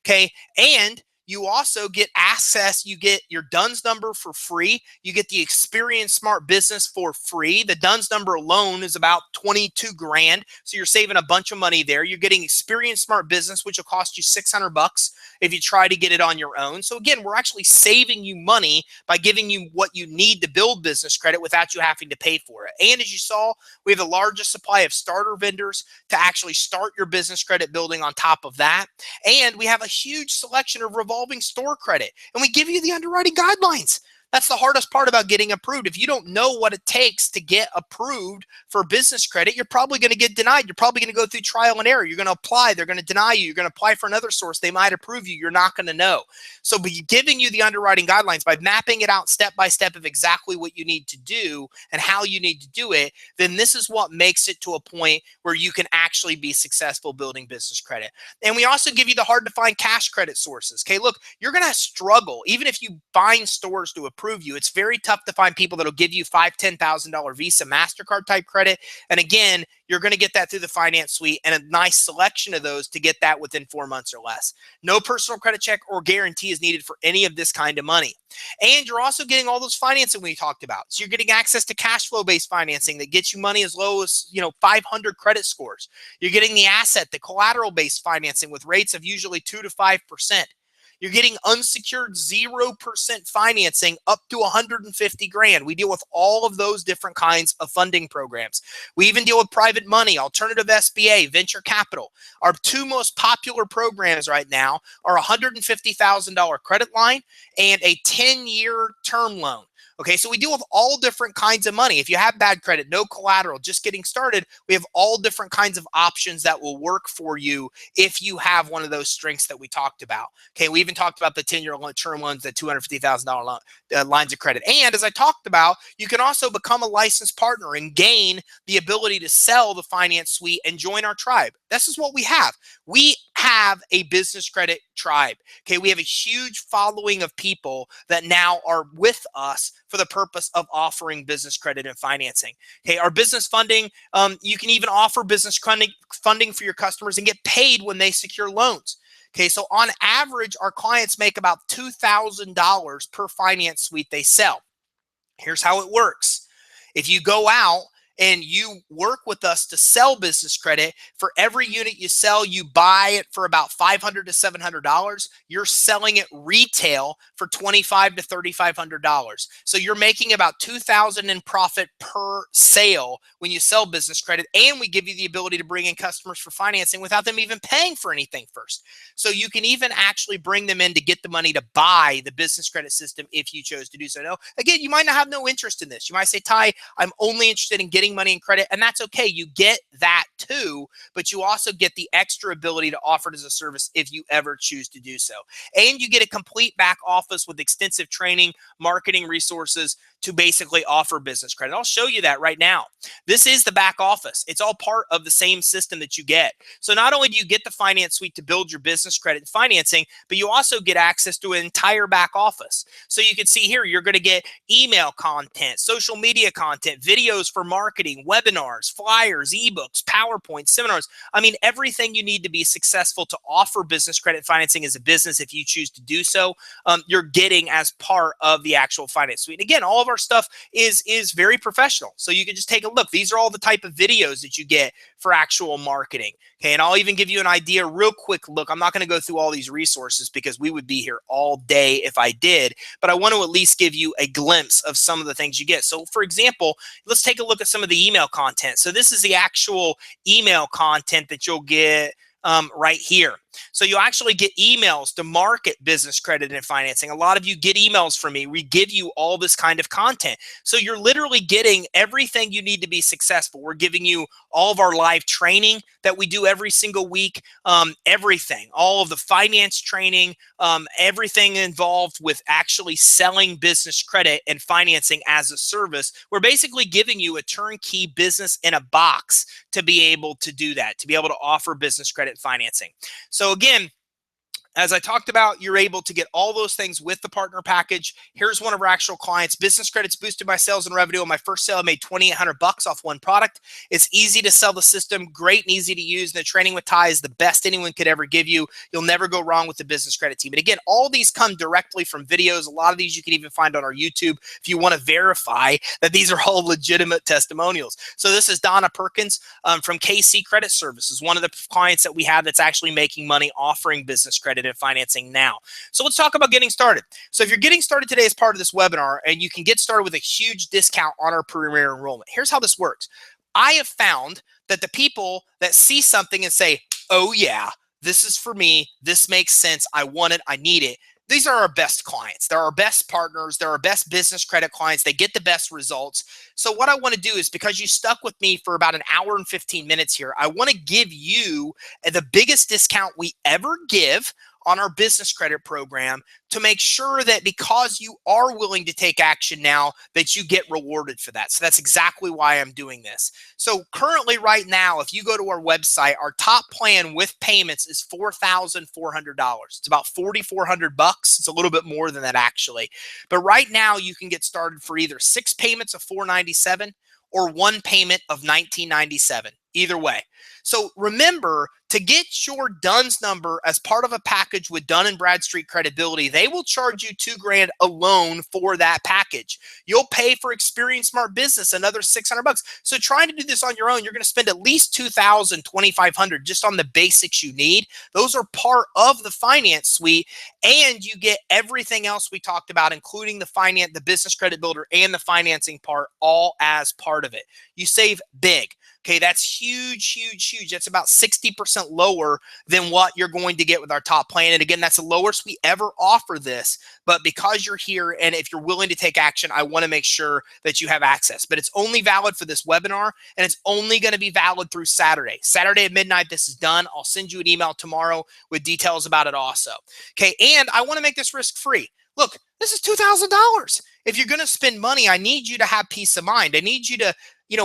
Okay. And you also get access. You get your DUNS number for free. You get the Experian Smart Business for free. The DUNS number alone is about 22 grand. So you're saving a bunch of money there. You're getting Experian Smart Business, which will cost you $600 if you try to get it on your own. So again, we're actually saving you money by giving you what you need to build business credit without you having to pay for it. And as you saw, we have the largest supply of starter vendors to actually start your business credit building on top of that. And we have a huge selection of revolving store credit, and we give you the underwriting guidelines. That's the hardest part about getting approved. If you don't know what it takes to get approved for business credit, you're probably going to get denied. You're probably going to go through trial and error. You're going to apply. They're going to deny you. You're going to apply for another source. They might approve you. You're not going to know. So by giving you the underwriting guidelines, by mapping it out step by step of exactly what you need to do and how you need to do it, then this is what makes it to a point where you can actually be successful building business credit. And we also give you the hard to find cash credit sources. Okay, look, you're going to struggle. Even if you find stores to approve you, it's very tough to find people that'll give you $5,000, $10,000 Visa, MasterCard type credit. And again, you're going to get that through the finance suite and a nice selection of those to get that within 4 months or less. No personal credit check or guarantee is needed for any of this kind of money. And you're also getting all those financing we talked about. So you're getting access to cash flow based financing that gets you money as low as 500 credit scores. You're getting the asset, the collateral based financing with rates of usually 2 to 5%. You're getting unsecured 0% financing up to 150 grand. We deal with all of those different kinds of funding programs. We even deal with private money, alternative SBA, venture capital. Our two most popular programs right now are a $150,000 credit line and a 10-year term loan. Okay, so we deal with all different kinds of money. If you have bad credit, no collateral, just getting started, we have all different kinds of options that will work for you if you have one of those strengths that we talked about. Okay, we even talked about the 10-year term loans, the $250,000 lines of credit. And as I talked about, you can also become a licensed partner and gain the ability to sell the finance suite and join our tribe. This is what we have. We have a business credit tribe. Okay, we have a huge following of people that now are with us for the purpose of offering business credit and financing. Okay, our business funding, you can even offer business funding for your customers and get paid when they secure loans. Okay, so on average, our clients make about $2,000 per finance suite they sell. Here's how it works. If you go out and you work with us to sell business credit, for every unit you sell, you buy it for about $500 to $700. You're selling it retail for $2,500 to $3,500. So you're making about $2,000 in profit per sale when you sell business credit, and we give you the ability to bring in customers for financing without them even paying for anything first. So you can even actually bring them in to get the money to buy the business credit system if you chose to do so. Now, again, you might not have no interest in this. You might say, Ty, I'm only interested in getting spending money in credit, and that's okay. You get that too, but you also get the extra ability to offer it as a service if you ever choose to do so. And you get a complete back office with extensive training, marketing resources to basically offer business credit. I'll show you that right now. This is the back office. It's all part of the same system that you get. So not only do you get the finance suite to build your business credit and financing, but you also get access to an entire back office. So you can see here, you're going to get email content, social media content, videos for marketing, webinars, flyers, ebooks, PowerPoint, seminars. I mean, everything you need to be successful to offer business credit financing as a business, if you choose to do so, you're getting as part of the actual finance suite. And again, all of our stuff is very professional. So you can just take a look. These are all the type of videos that you get for actual marketing. Okay, and I'll even give you an idea, real quick look. I'm not going to go through all these resources because we would be here all day if I did, but I want to at least give you a glimpse of some of the things you get. So for example, let's take a look at some of the email content. So this is the actual email content that you'll get right here. So you'll actually get emails to market business credit and financing. A lot of you get emails from me. We give you all this kind of content. So you're literally getting everything you need to be successful. We're giving you all of our live training that we do every single week, everything, all of the finance training, everything involved with actually selling business credit and financing as a service. We're basically giving you a turnkey business in a box to be able to do that, to be able to offer business credit financing. So again, as I talked about, you're able to get all those things with the partner package. Here's one of our actual clients. Business credits boosted my sales and revenue. On my first sale, I made $2,800 off one product. It's easy to sell the system, great and easy to use. The training with Ty is the best anyone could ever give you. You'll never go wrong with the business credit team. And again, all these come directly from videos. A lot of these you can even find on our YouTube if you want to verify that these are all legitimate testimonials. So this is Donna Perkins from KC Credit Services, one of the clients that we have that's actually making money offering business credit and financing now. So let's talk about getting started. So if you're getting started today as part of this webinar, and you can get started with a huge discount on our premier enrollment. Here's how this works. I have found that the people that see something and say, oh yeah, this is for me, this makes sense, I want it, I need it. These are our best clients. They're our best partners. They're our best business credit clients. They get the best results. So what I want to do is, because you stuck with me for about an hour and 15 minutes here, I want to give you the biggest discount we ever give on our business credit program, to make sure that because you are willing to take action now, that you get rewarded for that. So that's exactly why I'm doing this. So currently right now, if you go to our website, our top plan with payments is $4,400. It's about $4,400. It's a little bit more than that actually. But right now you can get started for either 6 payments of $497 or 1 payment of $1997. Either way. So remember, to get your DUNS number as part of a package with Dun & Bradstreet Credibility, they will charge you $2,000 alone for that package. You'll pay for Experience Smart Business another $600. So trying to do this on your own, you're going to spend at least $2,000, $2,500 just on the basics you need. Those are part of the finance suite, and you get everything else we talked about, including the business credit builder and the financing part, all as part of it. You save big. Okay, that's huge, huge, huge. That's about 60% lower than what you're going to get with our top plan. And again, that's the lowest we ever offer this. But because you're here and if you're willing to take action, I want to make sure that you have access. But it's only valid for this webinar, and it's only going to be valid through Saturday. Saturday at midnight, this is done. I'll send you an email tomorrow with details about it also. Okay, and I want to make this risk-free. Look, this is $2,000. If you're going to spend money, I need you to have peace of mind. I need you to,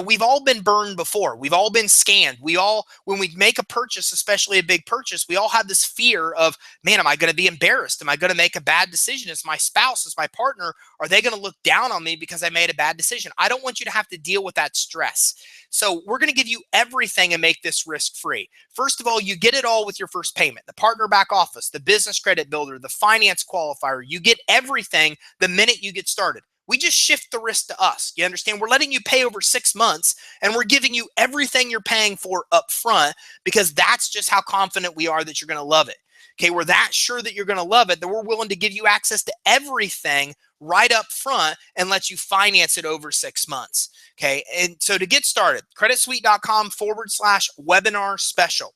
we've all been burned before. We've all been scammed. We all, when we make a purchase, especially a big purchase, we all have this fear of, man, am I going to be embarrassed? Am I going to make a bad decision? As my spouse, as my partner, are they going to look down on me because I made a bad decision? I don't want you to have to deal with that stress. So we're going to give you everything and make this risk-free. First of all, you get it all with your first payment. The partner back office, the business credit builder, the finance qualifier. You get everything the minute you get started. We just shift the risk to us. You understand? We're letting you pay over 6 months, and we're giving you everything you're paying for up front, because that's just how confident we are that you're going to love it. Okay, we're that sure that you're going to love it that we're willing to give you access to everything right up front and let you finance it over 6 months. Okay, and so to get started, creditsuite.com/webinar special.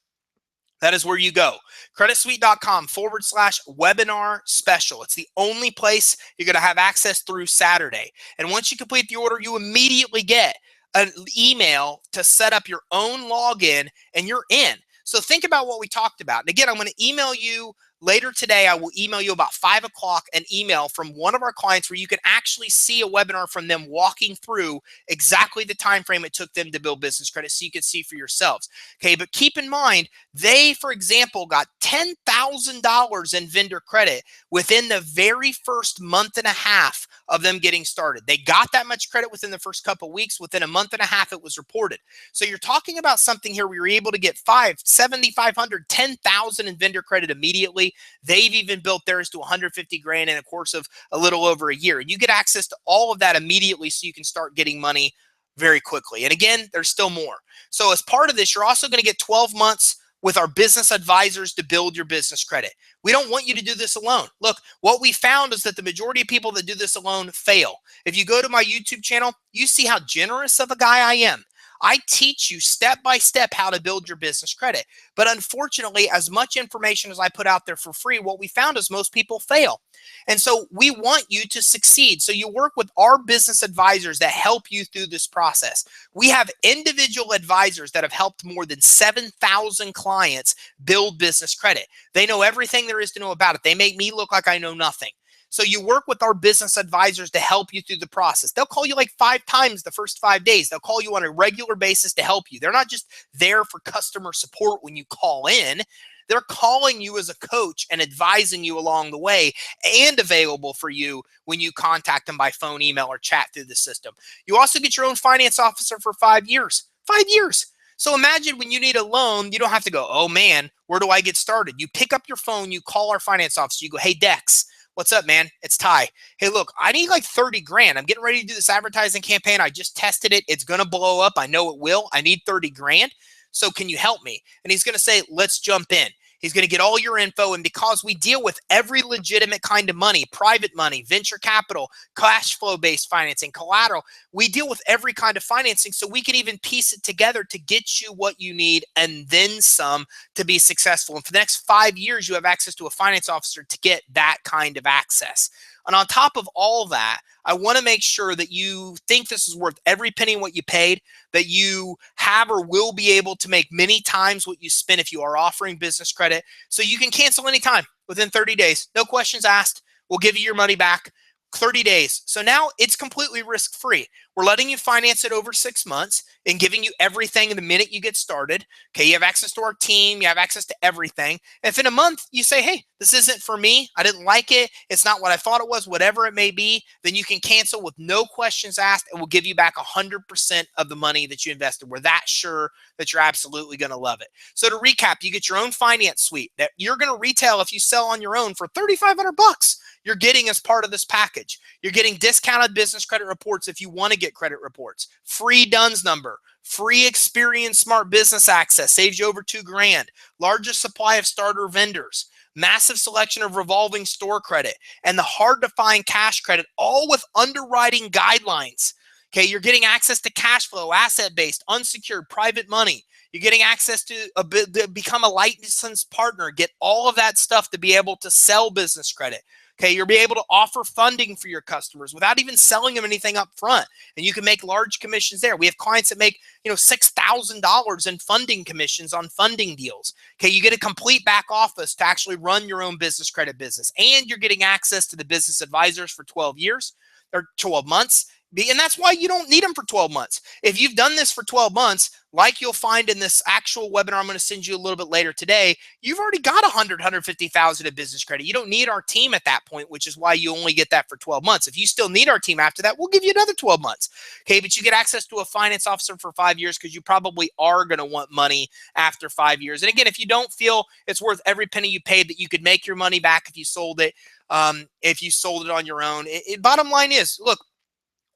That is where you go. creditsuite.com/webinar special. It's the only place you're going to have access through Saturday. And once you complete the order, you immediately get an email to set up your own login, and you're in. So think about what we talked about. And again, I'm going to email you later today. I will email you about 5 o'clock an email from one of our clients where you can actually see a webinar from them walking through exactly the time frame it took them to build business credit, so you can see for yourselves. Okay, but keep in mind, they, for example, got $10,000 in vendor credit within the very first month and a half of them getting started. They got that much credit within the first couple of weeks. Within a month and a half, it was reported. So you're talking about something here where you're able to get 7,500, 10,000 in vendor credit immediately. They've even built theirs to 150 grand in a course of a little over a year. And you get access to all of that immediately, so you can start getting money very quickly. And again, there's still more. So as part of this, you're also going to get 12 months with our business advisors to build your business credit. We don't want you to do this alone. Look, what we found is that the majority of people that do this alone fail. If you go to my YouTube channel, you see how generous of a guy I am. I teach you step by step how to build your business credit. But unfortunately, as much information as I put out there for free, what we found is most people fail. And so we want you to succeed. So you work with our business advisors that help you through this process. We have individual advisors that have helped more than 7,000 clients build business credit. They know everything there is to know about it. They make me look like I know nothing. So you work with our business advisors to help you through the process. They'll call you like 5 times the first 5 days. They'll call you on a regular basis to help you. They're not just there for customer support when you call in. They're calling you as a coach and advising you along the way, and available for you when you contact them by phone, email, or chat through the system. You also get your own finance officer for 5 years. 5 years. So imagine when you need a loan, you don't have to go, oh man, where do I get started? You pick up your phone, you call our finance officer, you go, hey Dex, what's up, man? It's Ty. Hey, look, I need like 30 grand. I'm getting ready to do this advertising campaign. I just tested it. It's going to blow up. I know it will. I need 30 grand. So can you help me? And he's going to say, let's jump in. He's going to get all your info. And because we deal with every legitimate kind of money, private money, venture capital, cash flow based financing, collateral, we deal with every kind of financing. So we can even piece it together to get you what you need and then some to be successful. And for the next 5 years, you have access to a finance officer to get that kind of access. And on top of all that, I want to make sure that you think this is worth every penny what you paid, that you have or will be able to make many times what you spend if you are offering business credit. So you can cancel anytime within 30 days. No questions asked. We'll give you your money back. 30 days. So now it's completely risk-free. We're letting you finance it over 6 months and giving you everything the minute you get started. Okay, you have access to our team. You have access to everything. If in a month you say, hey, this isn't for me, I didn't like it, it's not what I thought it was, whatever it may be, then you can cancel with no questions asked, and we'll give you back 100% of the money that you invested. We're that sure that you're absolutely going to love it. So to recap, you get your own finance suite that you're going to retail if you sell on your own for $3,500. You're getting as part of this package. You're getting discounted business credit reports if you want to get credit reports, free DUNS number, free Experience Smart Business Access, saves you over $2 grand, largest supply of starter vendors, massive selection of revolving store credit, and the hard to find cash credit, all with underwriting guidelines. Okay, you're getting access to cash flow, asset-based, unsecured, private money. You're getting access to become a licensed partner, get all of that stuff to be able to sell business credit. Okay, you'll be able to offer funding for your customers without even selling them anything up front. And you can make large commissions there. We have clients that make, $6,000 in funding commissions on funding deals. Okay, you get a complete back office to actually run your own business credit business. And you're getting access to the business advisors for 12 years or 12 months. And that's why you don't need them for 12 months. If you've done this for 12 months, like you'll find in this actual webinar I'm going to send you a little bit later today, you've already got 150,000 of business credit. You don't need our team at that point, which is why you only get that for 12 months. If you still need our team after that, we'll give you another 12 months. Okay, but you get access to a finance officer for 5 years because you probably are going to want money after 5 years. And again, if you don't feel it's worth every penny you paid, that you could make your money back if you sold it, if you sold it on your own. Bottom line is, look,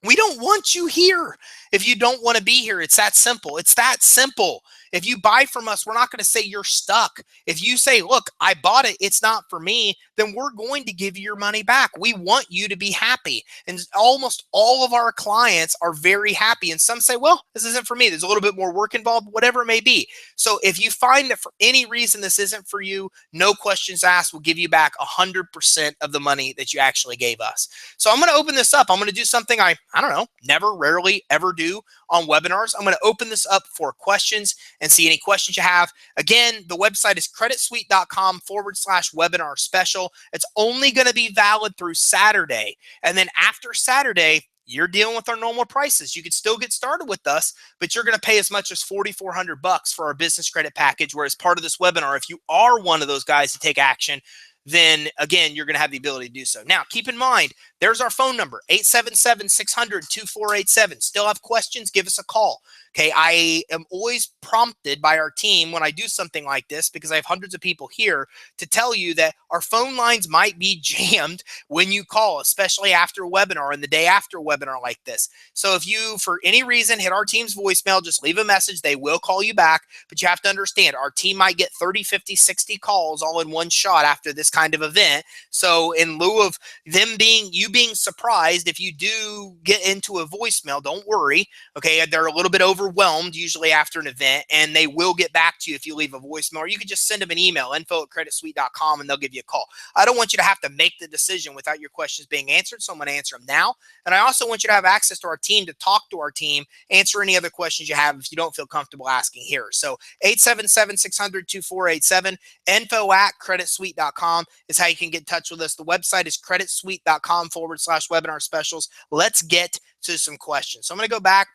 we don't want you here if you don't want to be here. It's that simple. It's that simple. If you buy from us, we're not going to say you're stuck. If you say, look, I bought it, it's not for me, then we're going to give you your money back. We want you to be happy. And almost all of our clients are very happy. And some say, well, this isn't for me. There's a little bit more work involved, whatever it may be. So if you find that for any reason this isn't for you, no questions asked, we'll give you back 100% of the money that you actually gave us. So I'm going to open this up. I'm going to do something I don't know, never, rarely, ever do on webinars. I'm going to open this up for questions and see any questions you have. Again, the website is creditsuite.com/webinar special. It's only going to be valid through Saturday. And then after Saturday, you're dealing with our normal prices. You can still get started with us, but you're going to pay as much as $4,400 for our business credit package. Whereas part of this webinar, if you are one of those guys to take action, then again, you're going to have the ability to do so. Now, keep in mind, there's our phone number, 877-600-2487. Still have questions? Give us a call. Okay, I am always prompted by our team when I do something like this, because I have hundreds of people here, to tell you that our phone lines might be jammed when you call, especially after a webinar and the day after a webinar like this. So if you, for any reason, hit our team's voicemail, just leave a message. They will call you back, but you have to understand our team might get 30, 50, 60 calls all in one shot after this kind of event. So in lieu of them being surprised if you do get into a voicemail, don't worry. Okay, they're a little bit overwhelmed usually after an event, and they will get back to you if you leave a voicemail, or you can just send them an email, info@creditsuite.com, and they'll give you a call. I don't want you to have to make the decision without your questions being answered, so I'm going to answer them now. And I also want you to have access to our team, to talk to our team, answer any other questions you have if you don't feel comfortable asking here. So 877-600-2487, info@creditsuite.com is how you can get in touch with us. The website is creditsuite.com/webinar specials. Let's get to some questions. So I'm going to go back,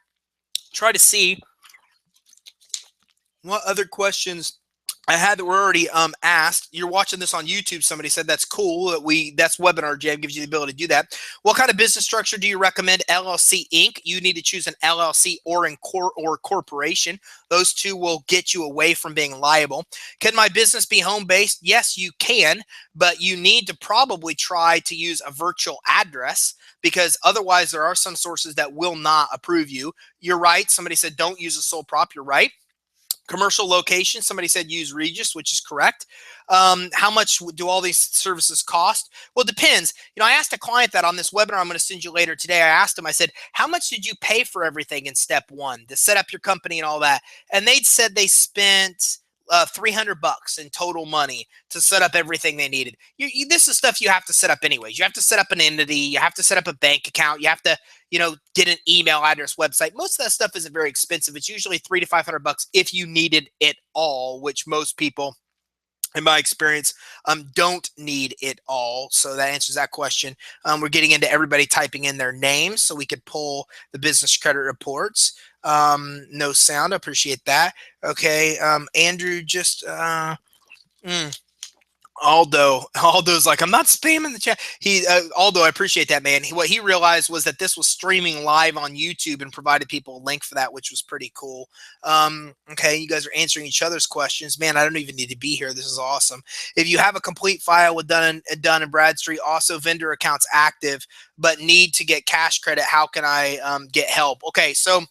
try to see what other questions I had that were already asked. You're watching this on YouTube. Somebody said that's cool. That's Webinar Jam, gives you the ability to do that. What kind of business structure do you recommend? LLC Inc. You need to choose an LLC or corporation. Those two will get you away from being liable. Can my business be home-based? Yes, you can, but you need to probably try to use a virtual address, because otherwise there are some sources that will not approve you. You're right. Somebody said don't use a sole prop. You're right. Commercial location, somebody said use Regis, which is correct. How much do all these services cost? Well, it depends. I asked a client that on this webinar I'm going to send you later today. I asked him, I said, how much did you pay for everything in step one to set up your company and all that? And they'd said they spent $300 in total money to set up everything they needed. This is stuff you have to set up anyways. You have to set up an entity. You have to set up a bank account. You have to, get an email address, website. Most of that stuff isn't very expensive. It's usually $300 to $500 if you needed it all, which most people, in my experience, don't need it all. So that answers that question. We're getting into everybody typing in their names so we could pull the business credit reports. No sound. I appreciate that. Okay. Andrew just Aldo's like, I'm not spamming the chat. Aldo, I appreciate that, man. What he realized was that this was streaming live on YouTube and provided people a link for that, which was pretty cool. Okay, you guys are answering each other's questions. Man, I don't even need to be here. This is awesome. If you have a complete file with Dun and Bradstreet, also vendor accounts active, but need to get cash credit, how can I get help? Okay, so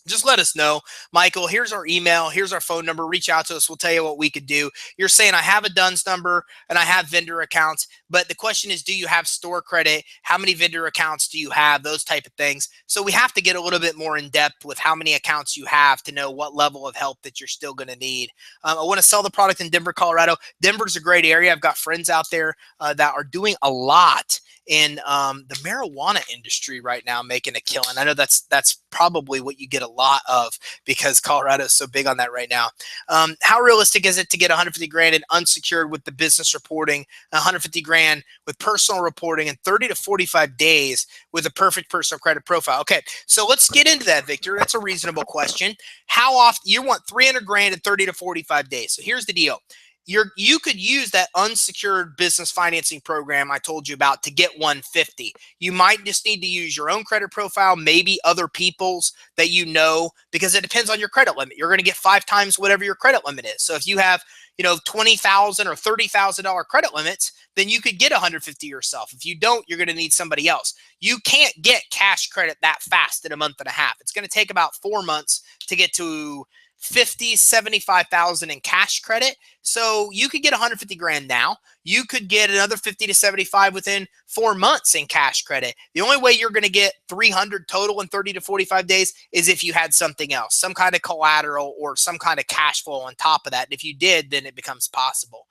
just let us know. Michael, here's our email. Here's our phone number. Reach out to us. We'll tell you what we could do. You're saying I have a DUNS number and I have vendor accounts, but the question is, do you have store credit? How many vendor accounts do you have? Those type of things. So we have to get a little bit more in depth with how many accounts you have to know what level of help that you're still going to need. I want to sell the product in Denver, Colorado. Denver's a great area. I've got friends out there that are doing a lot in the marijuana industry right now, making a killing. I know that's probably what you get a lot of because Colorado is so big on that right now. How realistic is it to get 150 grand in unsecured with the business reporting, 150 grand with personal reporting, and 30 to 45 days with a perfect personal credit profile? Okay, so let's get into that, Victor. That's a reasonable question. How often you want 300 grand in 30 to 45 days? So here's the deal. You could use that unsecured business financing program I told you about to get 150. You might just need to use your own credit profile, maybe other people's that you know, because it depends on your credit limit. You're going to get 5 times whatever your credit limit is. So if you have, $20,000 or $30,000 credit limits, then you could get 150 yourself. If you don't, you're going to need somebody else. You can't get cash credit that fast in a month and a half. It's going to take about 4 months to get to 50, 75,000 in cash credit. So you could get 150 grand now. You could get another 50 to 75 within 4 months in cash credit. The only way you're going to get 300 total in 30 to 45 days is if you had something else, some kind of collateral or some kind of cash flow on top of that. And if you did, then it becomes possible.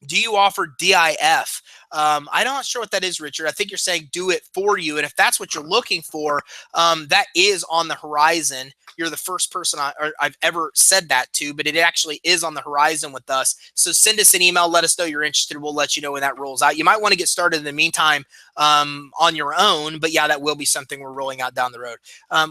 Do you offer DIF? I'm not sure what that is, Richard. I think you're saying do it for you. And if that's what you're looking for, that is on the horizon. You're the first person I've ever said that to, but it actually is on the horizon with us. So send us an email. Let us know you're interested. We'll let you know when that rolls out. You might want to get started in the meantime on your own. But yeah, that will be something we're rolling out down the road.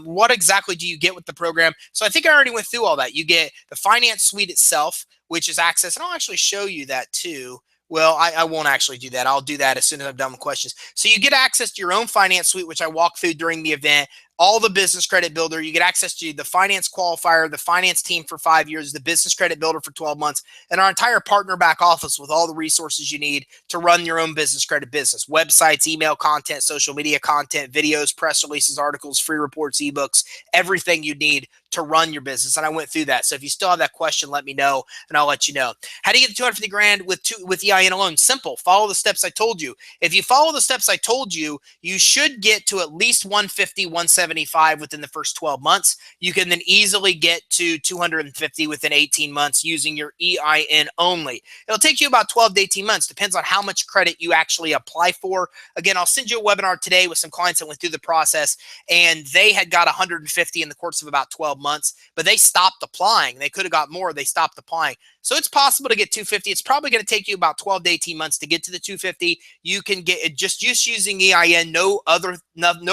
What exactly do you get with the program? So I think I already went through all that. You get the finance suite itself, which is access. And I'll actually show you that too. Well, I won't actually do that. I'll do that as soon as I'm done with questions. So you get access to your own finance suite, which I walk through during the event. All the business credit builder, you get access to the finance qualifier, the finance team for 5 years, the business credit builder for 12 months, and our entire partner back office with all the resources you need to run your own business credit business. Websites, email content, social media content, videos, press releases, articles, free reports, ebooks, everything you need to run your business. And I went through that. So if you still have that question, let me know and I'll let you know. How do you get the 250 grand with EIN alone? Simple. Follow the steps I told you. If you follow the steps I told you, you should get to at least 150, 175 within the first 12 months. You can then easily get to 250 within 18 months using your EIN only. It'll take you about 12 to 18 months. Depends on how much credit you actually apply for. Again, I'll send you a webinar today with some clients that went through the process and they had got 150 in the course of about 12 months, but they stopped applying. They could have got more. They stopped applying. So it's possible to get 250. It's probably going to take you about 12 to 18 months to get to the 250. You can get it just using EIN, no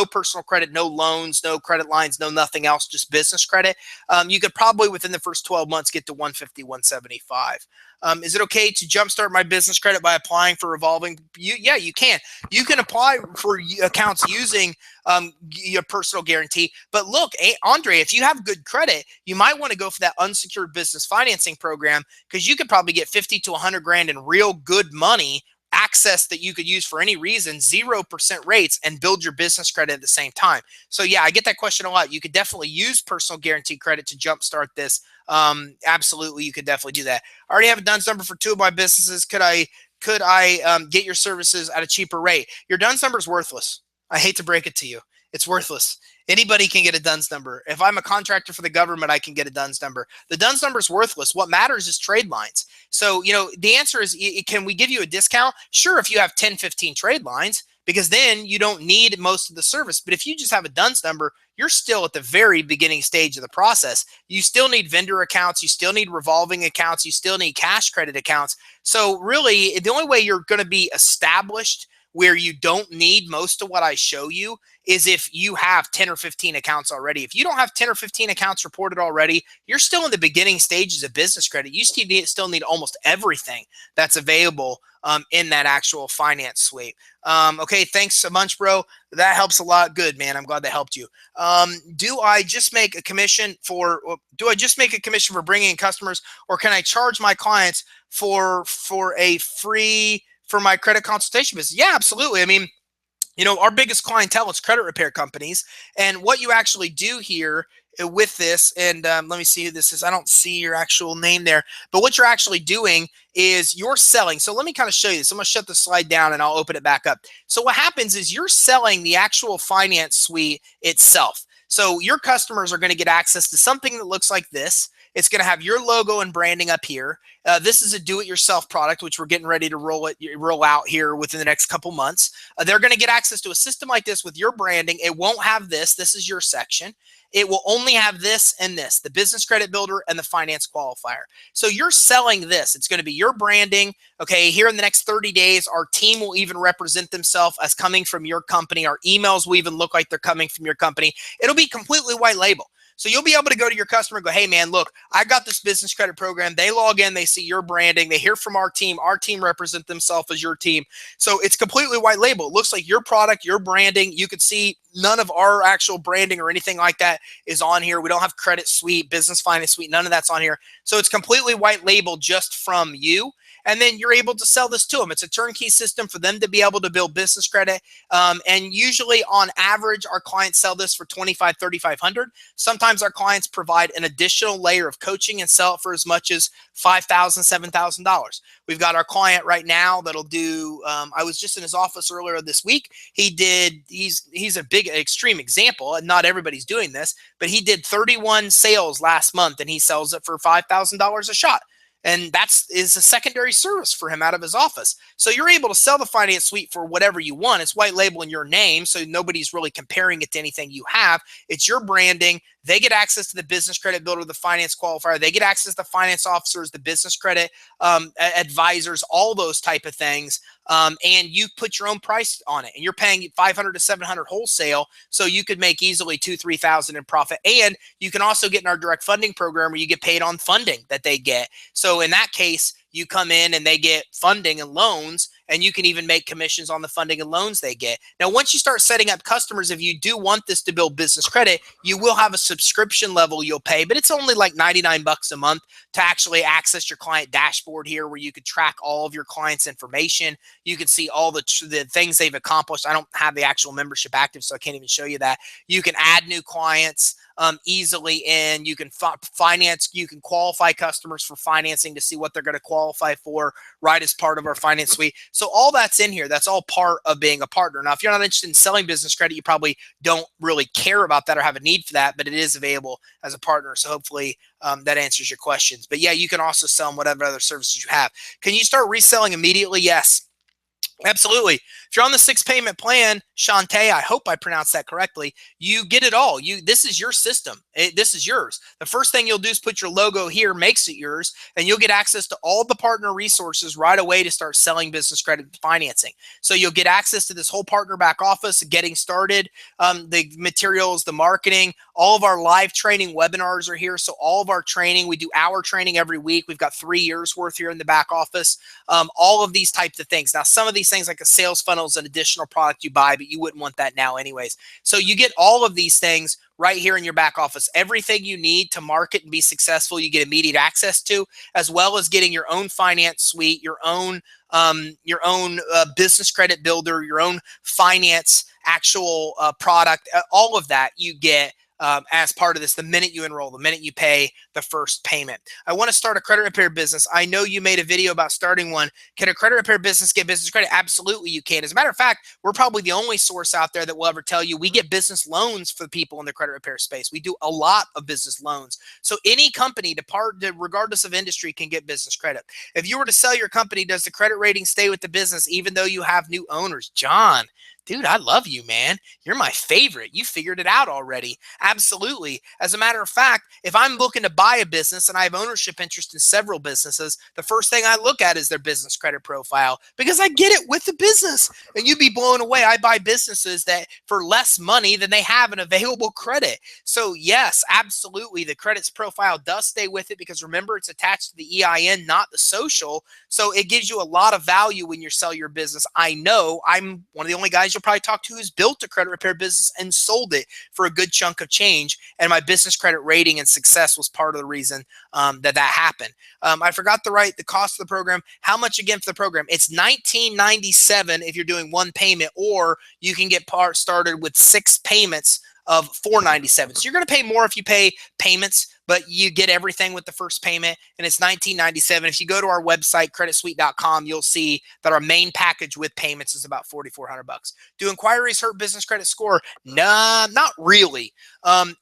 personal credit, no loans, no credit lines, no nothing else, just business credit. You could probably within the first 12 months get to 150, 175. Is it okay to jumpstart my business credit by applying for revolving? Yeah, you can. You can apply for accounts using your personal guarantee. But look, Andre, if you have good credit, you might want to go for that unsecured business financing program because you could probably get 50 to 100 grand in real good money, access that you could use for any reason, 0% rates, and build your business credit at the same time. So yeah, I get that question a lot. You could definitely use personal guarantee credit to jumpstart this. Absolutely, you could definitely do that. I already have a DUNS number for 2 of my businesses. Could I get your services at a cheaper rate? Your DUNS number is worthless. I hate to break it to you. It's worthless. Anybody can get a DUNS number. If I'm a contractor for the government, I can get a DUNS number. The DUNS number is worthless. What matters is trade lines. So, the answer is, can we give you a discount? Sure, if you have 10, 15 trade lines, because then you don't need most of the service. But if you just have a DUNS number, you're still at the very beginning stage of the process. You still need vendor accounts. You still need revolving accounts. You still need cash credit accounts. So really, the only way you're going to be established where you don't need most of what I show you is if you have 10 or 15 accounts already. If you don't have 10 or 15 accounts reported already, you're still in the beginning stages of business credit. You still need almost everything that's available in that actual finance suite. Okay, thanks so much, bro. That helps a lot. Good, man. I'm glad that helped you. Do I just make a commission for bringing in customers, or can I charge my clients for a free for my credit consultation business? Yeah, absolutely. I mean, our biggest clientele is credit repair companies. And what you actually do here with this, and let me see who this is. I don't see your actual name there, but what you're actually doing is you're selling. So let me kind of show you this. I'm going to shut the slide down and I'll open it back up. So what happens is you're selling the actual finance suite itself. So your customers are going to get access to something that looks like this. It's going to have your logo and branding up here. This is a do-it-yourself product, which we're getting ready to roll out here within the next couple months. They're going to get access to a system like this with your branding. It won't have this. This is your section. It will only have this and this, the business credit builder and the finance qualifier. So you're selling this. It's going to be your branding. Okay, here in the next 30 days, our team will even represent themselves as coming from your company. Our emails will even look like they're coming from your company. It'll be completely white label. So you'll be able to go to your customer and go, hey, man, look, I got this business credit program. They log in, they see your branding, they hear from our team represent themselves as your team. So it's completely white label. It looks like your product, your branding. You could see none of our actual branding or anything like that is on here. We don't have credit suite, business finance suite. None of that's on here. So it's completely white label just from you. and then you're able to sell this to them. It's a turnkey system for them to be able to build business credit. And usually on average, our clients sell this for $2,500, $3,500. Sometimes our clients provide an additional layer of coaching and sell it for as much as $5,000, $7,000. We've got our client right now that'll do, I was just in his office earlier this week. He's a big extreme example, and not everybody's doing this, but he did 31 sales last month and he sells it for $5,000 a shot. And is a secondary service for him out of his office. So you're able to sell the finance suite for whatever you want. It's white label in your name, so nobody's really comparing it to anything you have. It's your branding. They get access to the business credit builder, the finance qualifier. They get access to finance officers, the business credit advisors, all those type of things. And you put your own price on it, and you're paying $500 to $700 wholesale, so you could make easily $2,000, $3,000 in profit. And you can also get in our direct funding program where you get paid on funding that they get. So in that case, you come in and they get funding and loans, and you can even make commissions on the funding and loans they get. Now, once you start setting up customers, if you do want this to build business credit, you will have a subscription level you'll pay, but it's only like $99 a month to actually access your client dashboard here, where you could track all of your clients' information. You can see all the things they've accomplished. I don't have the actual membership active, so I can't even show you that. You can add new clients easily in. You can finance. You can qualify customers for financing to see what they're going to qualify for right as part of our finance suite. So all that's in here. That's all part of being a partner. Now, if you're not interested in selling business credit, you probably don't really care about that or have a need for that, but it is available as a partner. So hopefully that answers your questions. But yeah, you can also sell them whatever other services you have. Can you start reselling immediately? Yes. Absolutely. If you're on the 6-payment plan, Shantae, I hope I pronounced that correctly, you get it all. This is your system. This is yours. The first thing you'll do is put your logo here, makes it yours, and you'll get access to all the partner resources right away to start selling business credit financing. So you'll get access to this whole partner back office, getting started, the materials, the marketing, all of our live training webinars are here. So all of our training, we do our training every week. We've got 3 years worth here in the back office. All of these types of things. Now, some of these things like a sales funnel is an additional product you buy, but you wouldn't want that now anyways. So you get all of these things right here in your back office. Everything you need to market and be successful, you get immediate access to, as well as getting your own finance suite, your own business credit builder, your own finance actual product. All of that you get as part of this the minute you enroll, the minute you pay the first payment. I want to start a credit repair business. I know you made a video about starting one. Can a credit repair business get business credit? Absolutely, you can. As a matter of fact, we're probably the only source out there that will ever tell you we get business loans for people in the credit repair space. We do a lot of business loans. So any company, regardless of industry, can get business credit. If you were to sell your company, does the credit rating stay with the business even though you have new owners? John, dude, I love you, man. You're my favorite. You figured it out already. Absolutely. As a matter of fact, if I'm looking to buy a business and I have ownership interest in several businesses, the first thing I look at is their business credit profile, because I get it with the business. And you'd be blown away. I buy businesses that for less money than they have an available credit. So yes, absolutely. The credits profile does stay with it, because remember, it's attached to the EIN, not the social. So it gives you a lot of value when you sell your business. I know I'm one of the only guys you'll probably talk to who's built a credit repair business and sold it for a good chunk of change. And my business credit rating and success was part of the reason that happened. I forgot to write the cost of the program. How much again for the program? It's $19.97 if you're doing one payment, or you can get started with 6 payments of $4.97. So you're going to pay more if you pay payments, but you get everything with the first payment, and it's $19.97. If you go to our website, creditsuite.com, you'll see that our main package with payments is about $4,400. Do inquiries hurt business credit score? Nah, not really. Dun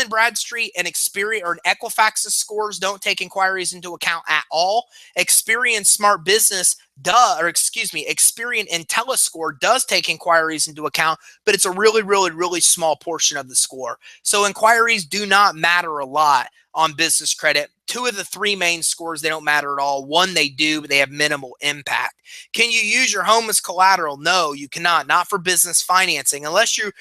& Bradstreet and Experian or Equifax's scores don't take inquiries into account at all. Experian Smart Business Experian IntelliScore does take inquiries into account, but it's a really, really, really small portion of the score. So inquiries do not matter a lot on business credit. 2 of the 3 main scores, they don't matter at all. 1 they do, but they have minimal impact. Can you use your home as collateral? No, you cannot. Not for business financing, unless you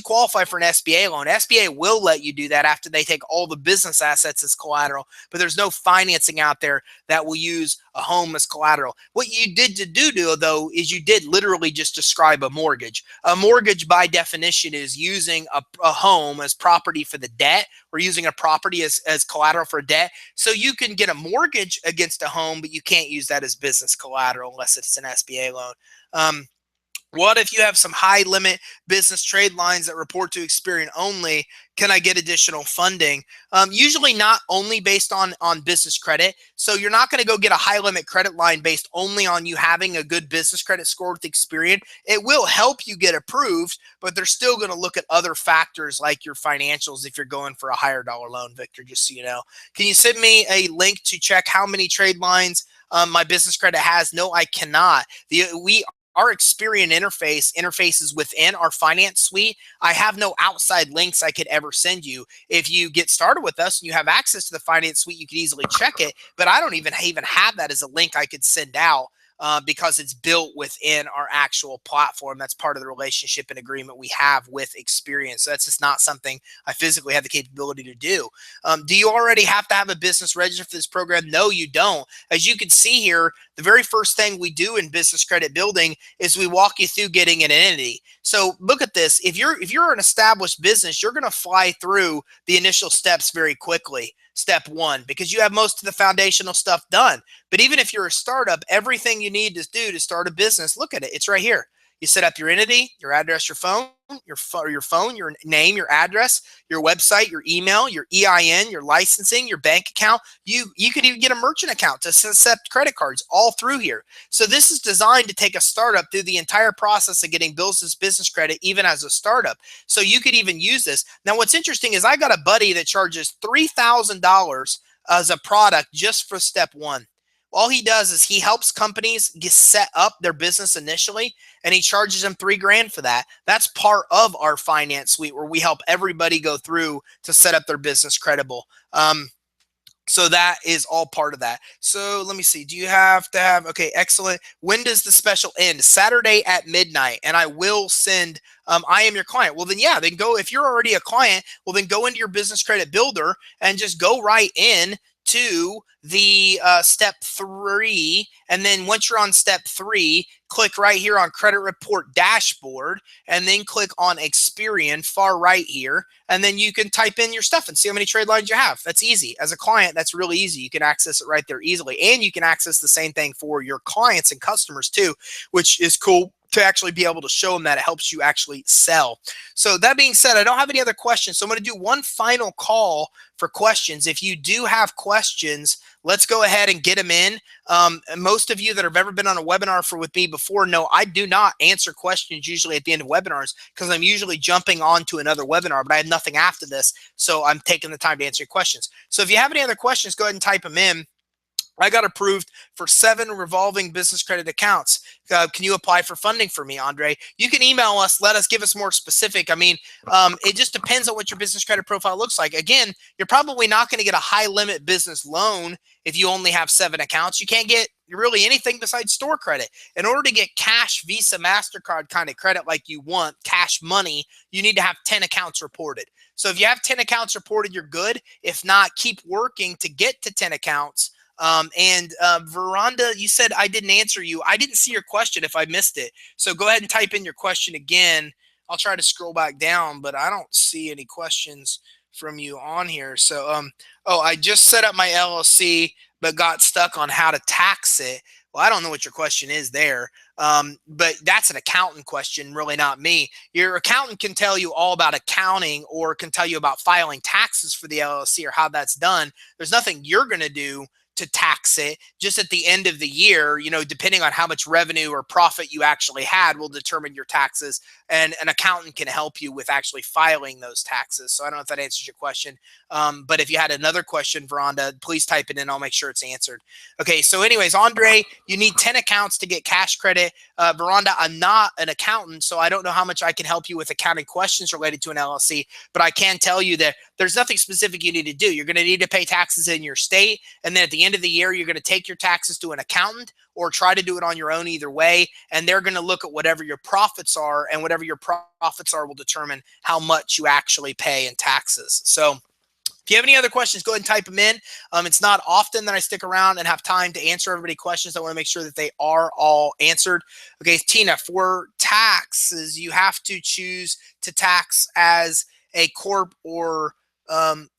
qualify for an SBA loan. SBA will let you do that after they take all the business assets as collateral, but there's no financing out there that will use a home as collateral. What you did to do though is you did literally just describe a mortgage. A mortgage by definition is using a home as property for the debt or using a property as collateral for debt. So you can get a mortgage against a home, but you can't use that as business collateral unless it's an SBA loan. What if you have some high limit business trade lines that report to Experian only? Can I get additional funding? Usually not only based on business credit. So you're not going to go get a high limit credit line based only on you having a good business credit score with Experian. It will help you get approved, but they're still going to look at other factors like your financials if you're going for a higher dollar loan, Victor, just so you know. Can you send me a link to check how many trade lines my business credit has? No, I cannot. Our Experian interfaces within our finance suite. I have no outside links I could ever send you. If you get started with us and you have access to the finance suite, you could easily check it, but I don't even have that as a link I could send out. Because it's built within our actual platform. That's part of the relationship and agreement we have with Experian. So that's just not something I physically have the capability to do. Do you already have to have a business register for this program? No, you don't. As you can see here, the very first thing we do in business credit building is we walk you through getting an entity. So look at this. If you're an established business, you're going to fly through the initial steps very quickly. Step one, because you have most of the foundational stuff done. But even if you're a startup, everything you need to do to start a business, look at it. It's right here. You set up your entity, your address, your phone, your name, your address, your website, your email, your EIN, your licensing, your bank account. You could even get a merchant account to accept credit cards all through here. So this is designed to take a startup through the entire process of getting business credit, even as a startup. So you could even use this. Now, what's interesting is I got a buddy that charges $3,000 as a product just for step one. All he does is he helps companies get set up their business initially, and he charges them $3,000 for that. That's part of our finance suite where we help everybody go through to set up their business credible. So that is all part of that. So let me see. Do you have to have, okay, excellent. When does the special end? Saturday at midnight. And I will send, I am your client. Well, then, yeah, then go, if you're already a client, well, then go into your business credit builder and just go right in to the step 3. And then once you're on step 3, click right here on credit report dashboard, and then click on Experian far right here. And then you can type in your stuff and see how many trade lines you have. That's easy. As a client, that's really easy. You can access it right there easily. And you can access the same thing for your clients and customers too, which is cool to actually be able to show them that it helps you actually sell. So that being said, I don't have any other questions. So I'm going to do one final call for questions. If you do have questions, let's go ahead and get them in. Most of you that have ever been on a webinar with me before know I do not answer questions usually at the end of webinars because I'm usually jumping on to another webinar, but I have nothing after this. So I'm taking the time to answer your questions. So if you have any other questions, go ahead and type them in. I got approved for 7 revolving business credit accounts. Can you apply for funding for me, Andre? You can email us. Give us more specific. I mean, it just depends on what your business credit profile looks like. Again, you're probably not going to get a high limit business loan if you only have 7 accounts. You can't get really anything besides store credit. In order to get cash, Visa, MasterCard kind of credit like you want, cash money, you need to have 10 accounts reported. So if you have 10 accounts reported, you're good. If not, keep working to get to 10 accounts. Veranda, you said I didn't answer you. I didn't see your question if I missed it. So go ahead and type in your question again. I'll try to scroll back down, but I don't see any questions from you on here. So, I just set up my LLC, but got stuck on how to tax it. Well, I don't know what your question is there. But that's an accountant question, really not me. Your accountant can tell you all about accounting or can tell you about filing taxes for the LLC or how that's done. There's nothing you're going to do to tax it. Just at the end of the year, depending on how much revenue or profit you actually had will determine your taxes, and an accountant can help you with actually filing those taxes. So I don't know if that answers your question. But if you had another question, Veranda, please type it in. I'll make sure it's answered. Okay. So anyways, Andre, you need 10 accounts to get cash credit. Veranda, I'm not an accountant, so I don't know how much I can help you with accounting questions related to an LLC, but I can tell you that there's nothing specific you need to do. You're going to need to pay taxes in your state. And then at the end of the year, you're going to take your taxes to an accountant or try to do it on your own either way. And they're going to look at whatever your profits are, and whatever your profits are will determine how much you actually pay in taxes. So if you have any other questions, go ahead and type them in. It's not often that I stick around and have time to answer everybody's questions. I want to make sure that they are all answered. Okay, Tina, for taxes, you have to choose to tax as a corp or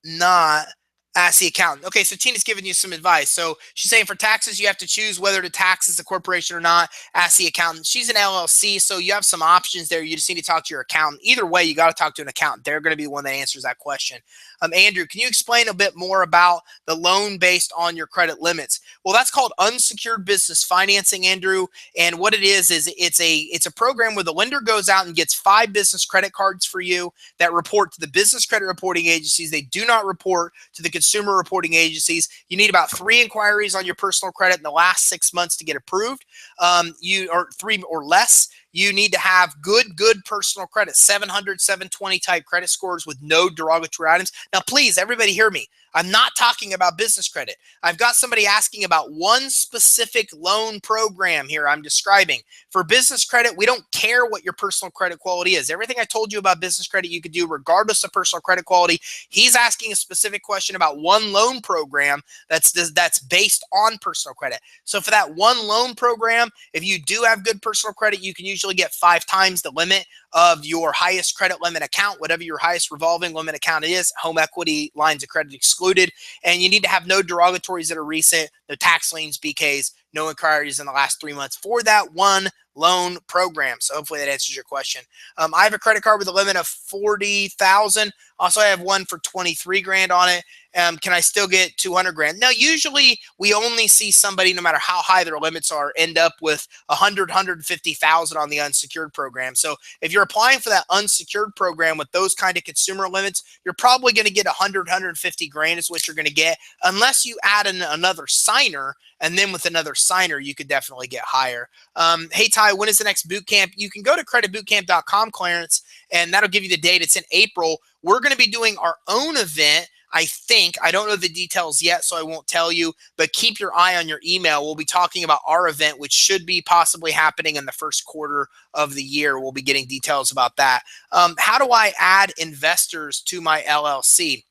not ask the accountant. Okay, so Tina's giving you some advice. So she's saying for taxes, you have to choose whether to tax as a corporation or not. Ask the accountant. She's an LLC, so you have some options there. You just need to talk to your accountant. Either way, you got to talk to an accountant. They're going to be the one that answers that question. Andrew, can you explain a bit more about the loan based on your credit limits? Well, that's called unsecured business financing, Andrew. And what it is it's a program where the lender goes out and gets 5 business credit cards for you that report to the business credit reporting agencies. They do not report to the consumer reporting agencies. You need about 3 inquiries on your personal credit in the last 6 months to get approved. You or 3 or less. You need to have good personal credit, 700, 720 type credit scores with no derogatory items. Now, please, everybody hear me. I'm not talking about business credit. I've got somebody asking about one specific loan program here I'm describing. For business credit, we don't care what your personal credit quality is. Everything I told you about business credit, you could do regardless of personal credit quality. He's asking a specific question about one loan program that's based on personal credit. So for that one loan program, if you do have good personal credit, you can usually get 5 times the limit of your highest credit limit account, whatever your highest revolving limit account is, home equity, lines of credit excluded. And you need to have no derogatories that are recent, no tax liens, BKs, no inquiries in the last 3 months for that one loan program. So hopefully that answers your question. I have a credit card with a limit of 40,000. Also, I have one for 23 grand on it. Can I still get 200 grand? Now, usually we only see somebody, no matter how high their limits are, end up with 100, 150,000 on the unsecured program. So if you're applying for that unsecured program with those kind of consumer limits, you're probably going to get 100, 150 grand is what you're going to get, unless you add in another signer. And then with another signer, you could definitely get higher. Hey, Ty, when is the next boot camp? You can go to creditbootcamp.com, Clarence, and that'll give you the date. It's in April. We're going to be doing our own event. I think, I don't know the details yet, so I won't tell you, but keep your eye on your email. We'll be talking about our event, which should be possibly happening in the first quarter of the year. We'll be getting details about that. How do I add investors to my LLC?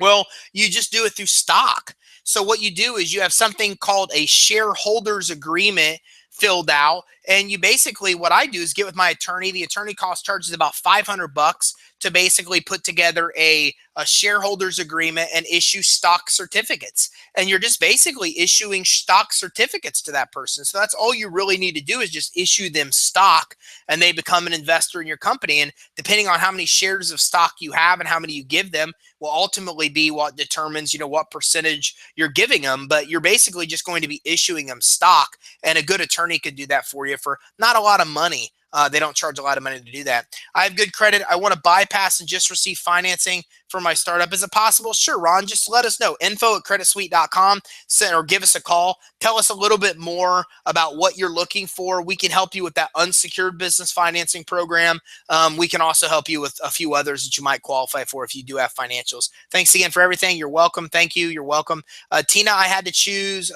Well, you just do it through stock. So what you do is you have something called a shareholders agreement filled out. And you basically, what I do is get with my attorney. The attorney cost charges about $500 to basically put together a shareholders agreement and issue stock certificates. And you're just basically issuing stock certificates to that person. So that's all you really need to do is just issue them stock and they become an investor in your company. And depending on how many shares of stock you have and how many you give them will ultimately be what determines, what percentage you're giving them. But you're basically just going to be issuing them stock, and a good attorney could do that for you for not a lot of money. They don't charge a lot of money to do that. I have good credit. I want to bypass and just receive financing for my startup. Is it possible? Sure, Ron. Just let us know. info@creditsuite.com, or give us a call. Tell us a little bit more about what you're looking for. We can help you with that unsecured business financing program. We can also help you with a few others that you might qualify for if you do have financials. Thanks again for everything. You're welcome. Thank you. You're welcome. Tina, I had to choose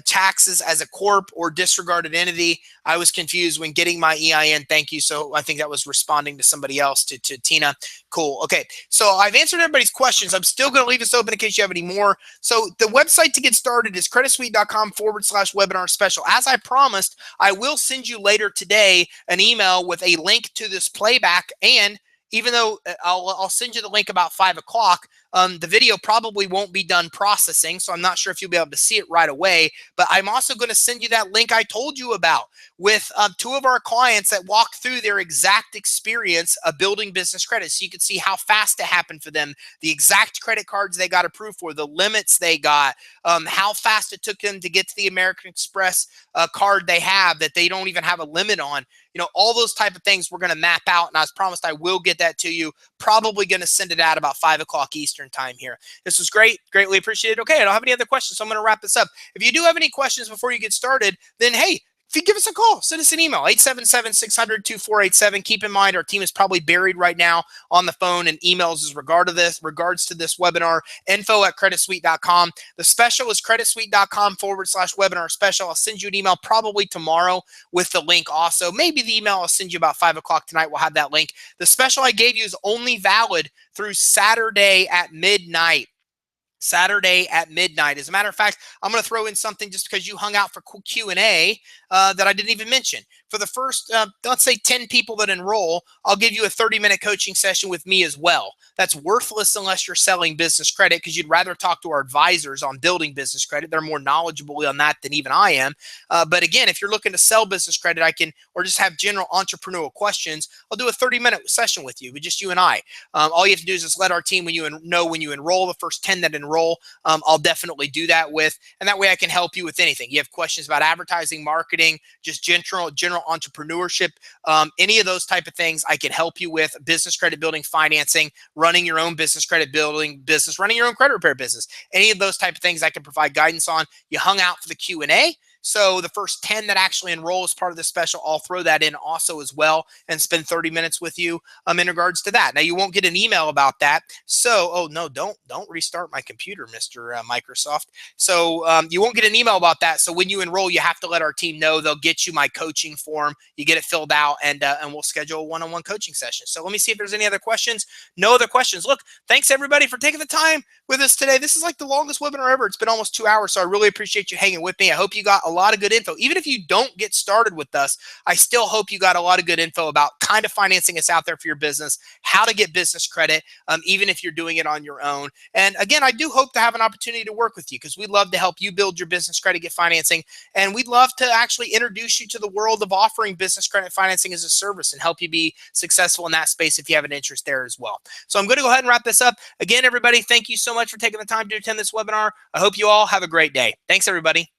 taxes as a corp or disregarded entity. I was confused when getting my EIN. Thank you. So I think that was responding to somebody else, to Tina. Cool. Okay. So I've answered everybody's questions. I'm still going to leave this open in case you have any more. So the website to get started is creditsuite.com/webinar special. As I promised, I will send you later today an email with a link to this playback. And even though I'll send you the link about 5 o'clock, the video probably won't be done processing, so I'm not sure if you'll be able to see it right away. But I'm also going to send you that link I told you about with 2 of our clients that walked through their exact experience of building business credit, so you can see how fast it happened for them, the exact credit cards they got approved for, the limits they got, how fast it took them to get to the American Express card they have that they don't even have a limit on. All those type of things we're going to map out, and I was promised I will get that to you. Probably going to send it out about 5 o'clock Eastern time here. This was great. Greatly appreciated. Okay, I don't have any other questions, so I'm going to wrap this up. If you do have any questions before you get started, then hey, if you give us a call, send us an email, 877-600-2487. Keep in mind, our team is probably buried right now on the phone and emails as regards to this webinar, info@creditsuite.com. The special is creditsuite.com/webinar special. I'll send you an email probably tomorrow with the link also. Maybe the email I'll send you about 5 o'clock tonight will have that link. The special I gave you is only valid through Saturday at midnight. Saturday at midnight. As a matter of fact, I'm going to throw in something just because you hung out for Q&A that I didn't even mention. For the first, let's say 10 people that enroll, I'll give you a 30-minute coaching session with me as well. That's worthless unless you're selling business credit, because you'd rather talk to our advisors on building business credit. They're more knowledgeable on that than even I am. But again, if you're looking to sell business credit, or just have general entrepreneurial questions, I'll do a 30-minute session with you, just you and I. All you have to do is just let our team when you enroll, the first 10 that enroll, I'll definitely do that with. And that way I can help you with anything. You have questions about advertising, marketing, just general entrepreneurship, any of those type of things I can help you with. Business credit building, financing, running your own business credit building business, running your own credit repair business. Any of those type of things I can provide guidance on. You hung out for the Q&A. So the first 10 that actually enroll as part of the special, I'll throw that in also as well and spend 30 minutes with you in regards to that. Now, you won't get an email about that. So, oh no, don't restart my computer, Mr. Microsoft. So you won't get an email about that. So when you enroll, you have to let our team know. They'll get you my coaching form. You get it filled out, and we'll schedule a one-on-one coaching session. So let me see if there's any other questions. No other questions. Look, thanks everybody for taking the time with us today. This is like the longest webinar ever. It's been almost 2 hours, so I really appreciate you hanging with me. I hope you got a lot of good info. Even if you don't get started with us, I still hope you got a lot of good info about kind of financing us out there for your business, how to get business credit, even if you're doing it on your own. And again, I do hope to have an opportunity to work with you, because we'd love to help you build your business credit, get financing, and we'd love to actually introduce you to the world of offering business credit financing as a service and help you be successful in that space if you have an interest there as well. So I'm going to go ahead and wrap this up. Again, everybody, thank you so much for taking the time to attend this webinar. I hope you all have a great day. Thanks, everybody.